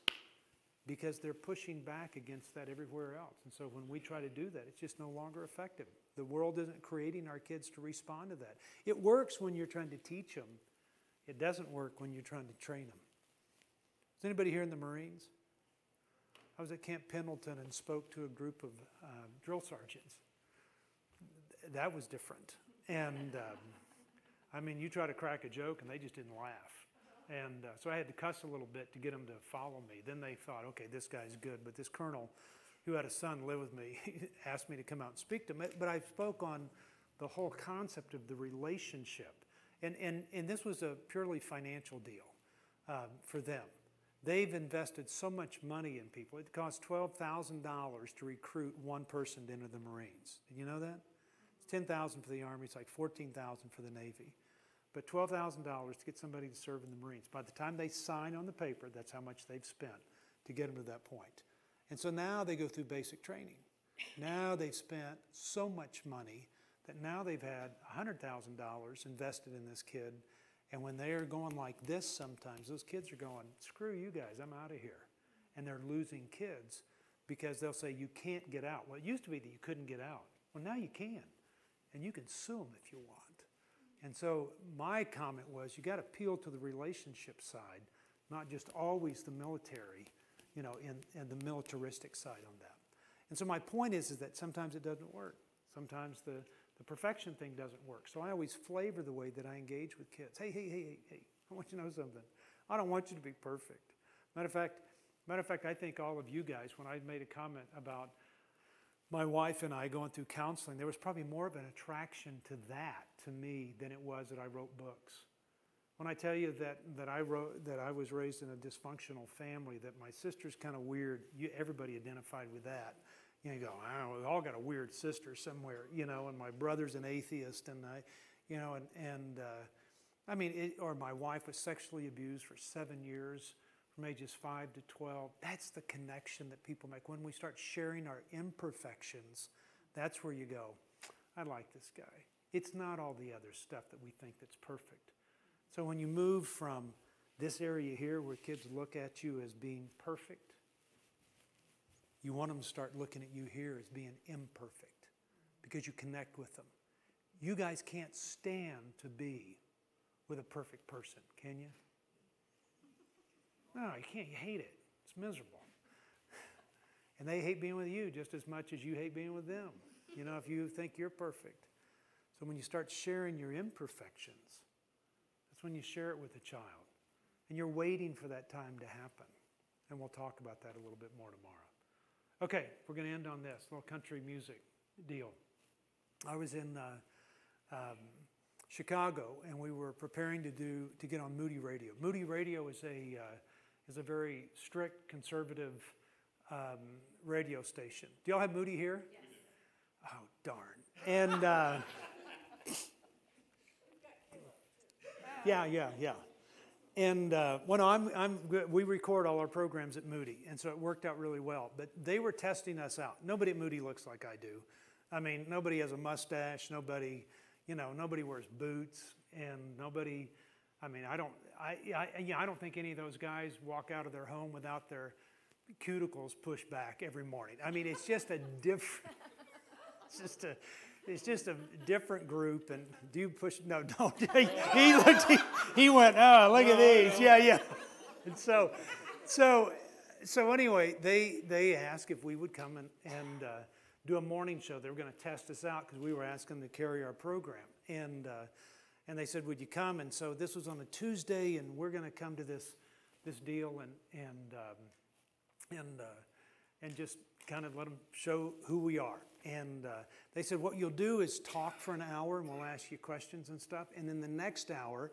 A: because they're pushing back against that everywhere else. And so when we try to do that, it's just no longer effective. The world isn't creating our kids to respond to that. It works when you're trying to teach them. It doesn't work when you're trying to train them. Is anybody here in the Marines? I was at Camp Pendleton and spoke to a group of drill sergeants. That was different. And I mean, you try to crack a joke and they just didn't laugh. And so I had to cuss a little bit to get them to follow me. Then they thought, okay, this guy's good. But this colonel who had a son live with me asked me to come out and speak to him. But I spoke on the whole concept of the relationship. And this was a purely financial deal for them. They've invested so much money in people. It costs $12,000 to recruit one person into the Marines. Did you know that? It's $10,000 for the Army. It's like $14,000 for the Navy. But $12,000 to get somebody to serve in the Marines. By the time they sign on the paper, that's how much they've spent to get them to that point. And so now they go through basic training. Now they've spent so much money that now they've had $100,000 invested in this kid. And when they are going like this sometimes, those kids are going, screw you guys, I'm out of here. And they're losing kids because they'll say, you can't get out. Well, it used to be that you couldn't get out. Well, now you can. And you can sue them if you want. And so my comment was, you got to appeal to the relationship side, not just always the military, you know, and the militaristic side on that. And so my point is that sometimes it doesn't work. Sometimes the perfection thing doesn't work. So I always flavor the way that I engage with kids. Hey, I want you to know something. I don't want you to be perfect. Matter of fact, Matter of fact, I think all of you guys, when I made a comment about my wife and I going through counseling, there was probably more of an attraction to that to me than it was that I wrote books. When I tell you that I was raised in a dysfunctional family, that my sister's kind of weird, everybody identified with that. You go, oh, we all got a weird sister somewhere, and my brother's an atheist, and or my wife was sexually abused for 7 years, from ages 5 to 12. That's the connection that people make. When we start sharing our imperfections, that's where you go, I like this guy. It's not all the other stuff that we think that's perfect. So when you move from this area here where kids look at you as being perfect, you want them to start looking at you here as being imperfect because you connect with them. You guys can't stand to be with a perfect person, can you? No, you can't. You hate it. It's miserable. And they hate being with you just as much as you hate being with them, if you think you're perfect. So when you start sharing your imperfections, that's when you share it with a child. And you're waiting for that time to happen. And we'll talk about that a little bit more tomorrow. Okay, we're going to end on this little country music deal. I was in Chicago, and we were preparing to get on Moody Radio. Moody Radio is a very strict, conservative radio station. Do y'all have Moody here? Yes. Oh, darn. And yeah. And we record all our programs at Moody, and so it worked out really well. But they were testing us out. Nobody at Moody looks like I do. I mean, nobody has a mustache. Nobody wears boots, and nobody. I mean, I don't think any of those guys walk out of their home without their cuticles pushed back every morning. I mean, it's just a different. It's just a different group. And do you push? No, don't. He looked. He went. Oh, look at these. Yeah. And so anyway, they asked if we would come and do a morning show. They were going to test us out because we were asking them to carry our program. And they said, would you come? And so this was on a Tuesday, and we're going to come to this deal and just kind of let them show who we are. And they said, what you'll do is talk for an hour, and we'll ask you questions and stuff. And then the next hour,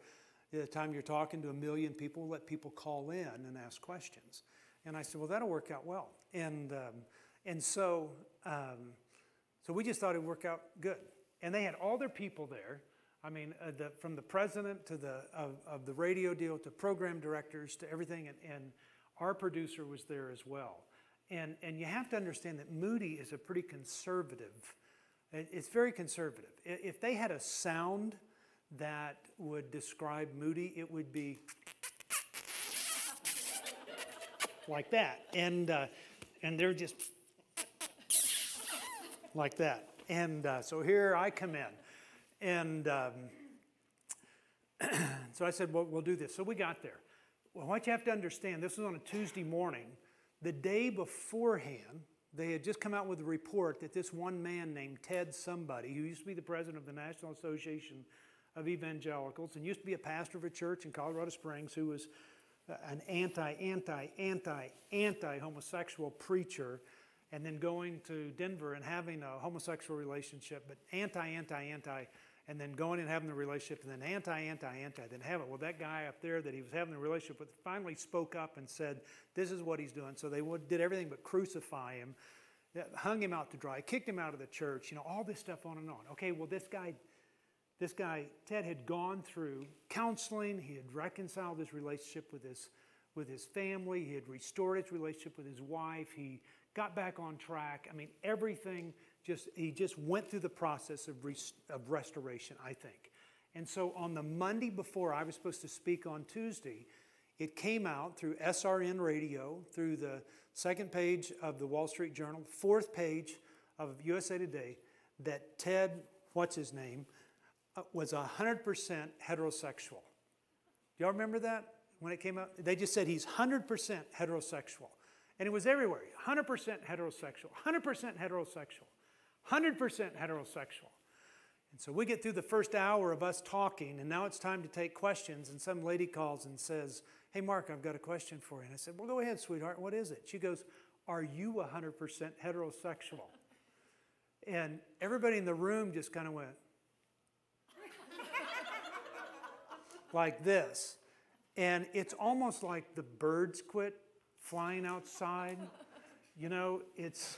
A: the time you're talking to 1 million people, we'll let people call in and ask questions. And I said, well, that'll work out well. And so we just thought it'd work out good. And they had all their people there. I mean, from the president to of the radio deal to program directors to everything, and our producer was there as well. And you have to understand that Moody is a pretty conservative. It's very conservative. If they had a sound that would describe Moody, it would be like that, and they're just like that. And so here I come in. And so I said, well, we'll do this. So we got there. Well, what you have to understand, this was on a Tuesday morning. The day beforehand, they had just come out with a report that this one man named Ted somebody, who used to be the president of the National Association of Evangelicals and used to be a pastor of a church in Colorado Springs, who was an anti-homosexual preacher, and then going to Denver and having a homosexual relationship, but anti, and then going and having the relationship, and then anti, then have it. Well, that guy up there that he was having the relationship with finally spoke up and said, this is what he's doing. So they did everything but crucify him, hung him out to dry, kicked him out of the church, all this stuff on and on. Okay, well, this guy, Ted, had gone through counseling. He had reconciled his relationship with his family. He had restored his relationship with his wife. He got back on track. I mean, everything, he just went through the process of restoration, I think. And so on the Monday before I was supposed to speak on Tuesday, it came out through SRN Radio, through the second page of the Wall Street Journal, fourth page of USA Today, that Ted, what's his name, was 100% heterosexual. Do y'all remember that when it came out? They just said he's 100% heterosexual. And it was everywhere. 100% heterosexual, 100% heterosexual, 100% heterosexual. And so we get through the first hour of us talking, and now it's time to take questions, and some lady calls and says, hey, Mark, I've got a question for you. And I said, well, go ahead, sweetheart. What is it? She goes, are you 100% heterosexual? And everybody in the room just kind of went like this. And it's almost like the birds quit flying outside. You know, it's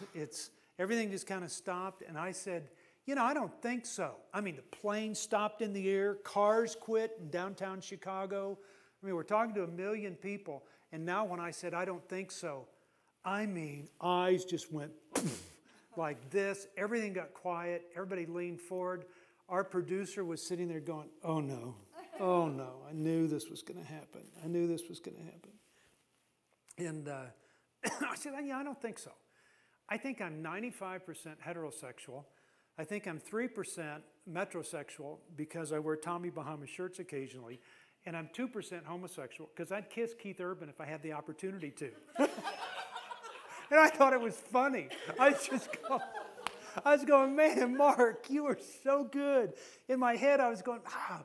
A: everything just kind of stopped. And I said, you know, I don't think so. I mean, the plane stopped in the air, cars quit in downtown Chicago. I mean, we're talking to 1 million people. And now when I said, I don't think so, I mean, eyes just went like this. Everything got quiet. Everybody leaned forward. Our producer was sitting there going, oh no, oh no. I knew this was going to happen. I knew this was going to happen. And I said, yeah, I don't think so. I think I'm 95% heterosexual. I think I'm 3% metrosexual because I wear Tommy Bahama shirts occasionally. And I'm 2% homosexual because I'd kiss Keith Urban if I had the opportunity to. And I thought it was funny. I was going, man, Mark, you are so good. In my head, I was going, ah.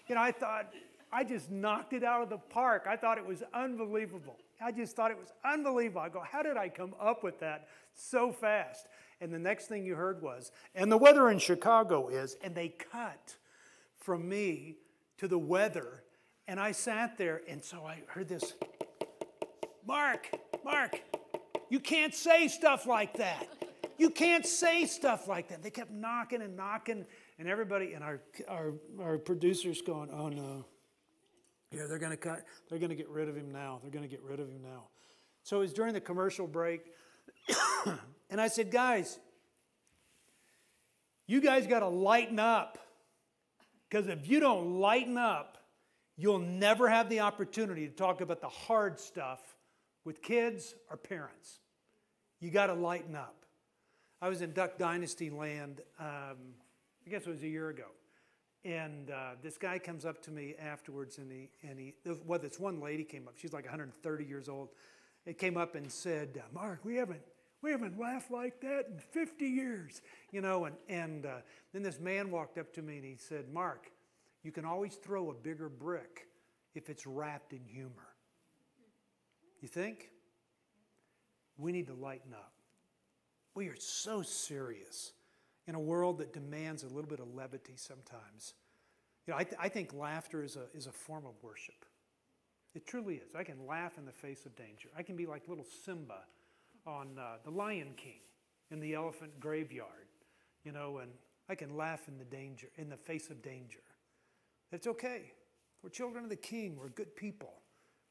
A: You know, I thought, I just knocked it out of the park. I thought it was unbelievable. I just thought it was unbelievable. I go, how did I come up with that so fast? And the next thing you heard was, and the weather in Chicago is, and they cut from me to the weather. And I sat there, and so I heard this, Mark, you can't say stuff like that. You can't say stuff like that. They kept knocking and knocking, and everybody, and our producers going, oh no. Yeah, they're going to cut. They're going to get rid of him now. They're going to get rid of him now. So it was during the commercial break, and I said, guys, you guys got to lighten up, because if you don't lighten up, you'll never have the opportunity to talk about the hard stuff with kids or parents. You got to lighten up. I was in Duck Dynasty land, I guess it was a year ago. And this guy comes up to me afterwards, well, this one lady came up. She's like 130 years old. It came up and said, Mark, we haven't laughed like that in 50 years. You know, and then this man walked up to me and he said, Mark, you can always throw a bigger brick if it's wrapped in humor. You think? We need to lighten up. We are so serious in a world that demands a little bit of levity sometimes. You know, I think laughter is a form of worship. It truly is. I can laugh in the face of danger. I can be like little Simba on The Lion King in the elephant graveyard, you know, and I can laugh in the face of danger. It's okay. We're children of the King. We're good people.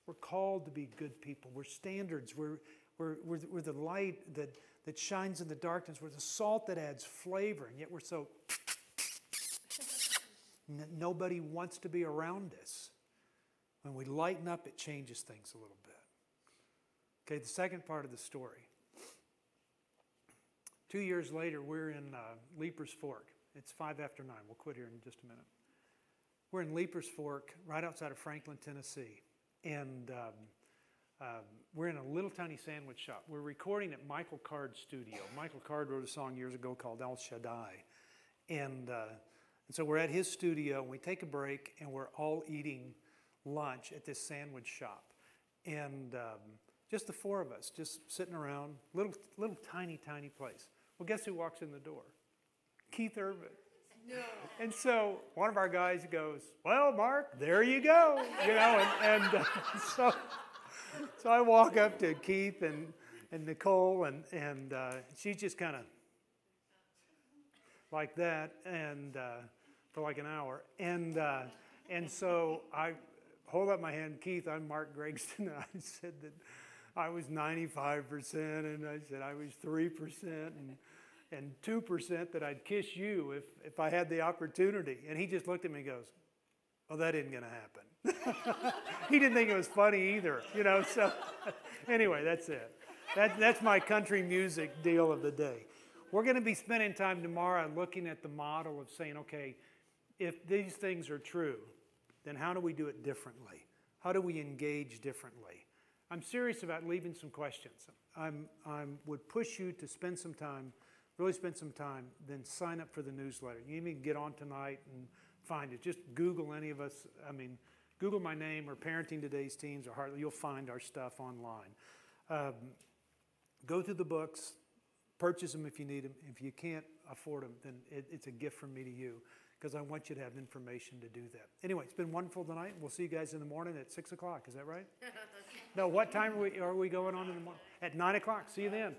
A: We're called to be good people. We're standards. We're the light that shines in the darkness. We're the salt that adds flavor, and yet we're so... Nobody wants to be around us. When we lighten up, it changes things a little bit. Okay, the second part of the story. 2 years later, we're in Leapers Fork. It's 5 after 9. We'll quit here in just a minute. We're in Leapers Fork, right outside of Franklin, Tennessee. And we're in a little tiny sandwich shop. We're recording at Michael Card's studio. Michael Card wrote a song years ago called El Shaddai. And so we're at his studio, and we take a break, and we're all eating lunch at this sandwich shop. And just the four of us, just sitting around, little tiny place. Well, guess who walks in the door? Keith Urban. No. And so one of our guys goes, well, Mark, there you go. You know, so I walk up to Keith and Nicole, and she's just kind of like that, and for like an hour. And so I hold up my hand, Keith, I'm Mark Gregston, and I said that I was 95%, and I said I was 3%, and 2% that I'd kiss you if I had the opportunity. And he just looked at me and goes, well, that isn't going to happen. He didn't think it was funny either, you know, so anyway, that's it. That's my country music deal of the day. We're going to be spending time tomorrow looking at the model of saying, okay, if these things are true, then how do we do it differently? How do we engage differently? I'm serious about leaving some questions. I would push you to spend some time, really spend some time, then sign up for the newsletter. You even get on tonight and find it. Just Google any of us. I mean, Google my name or Parenting Today's Teens or Hartley. You'll find our stuff online. Go through the books, purchase them if you need them. If you can't afford them, then it's a gift from me to you, because I want you to have information to do that. Anyway, it's been wonderful tonight. We'll see you guys in the morning at 6 o'clock. Is that right? No, what time are we going on in the morning? At 9 o'clock. See you then.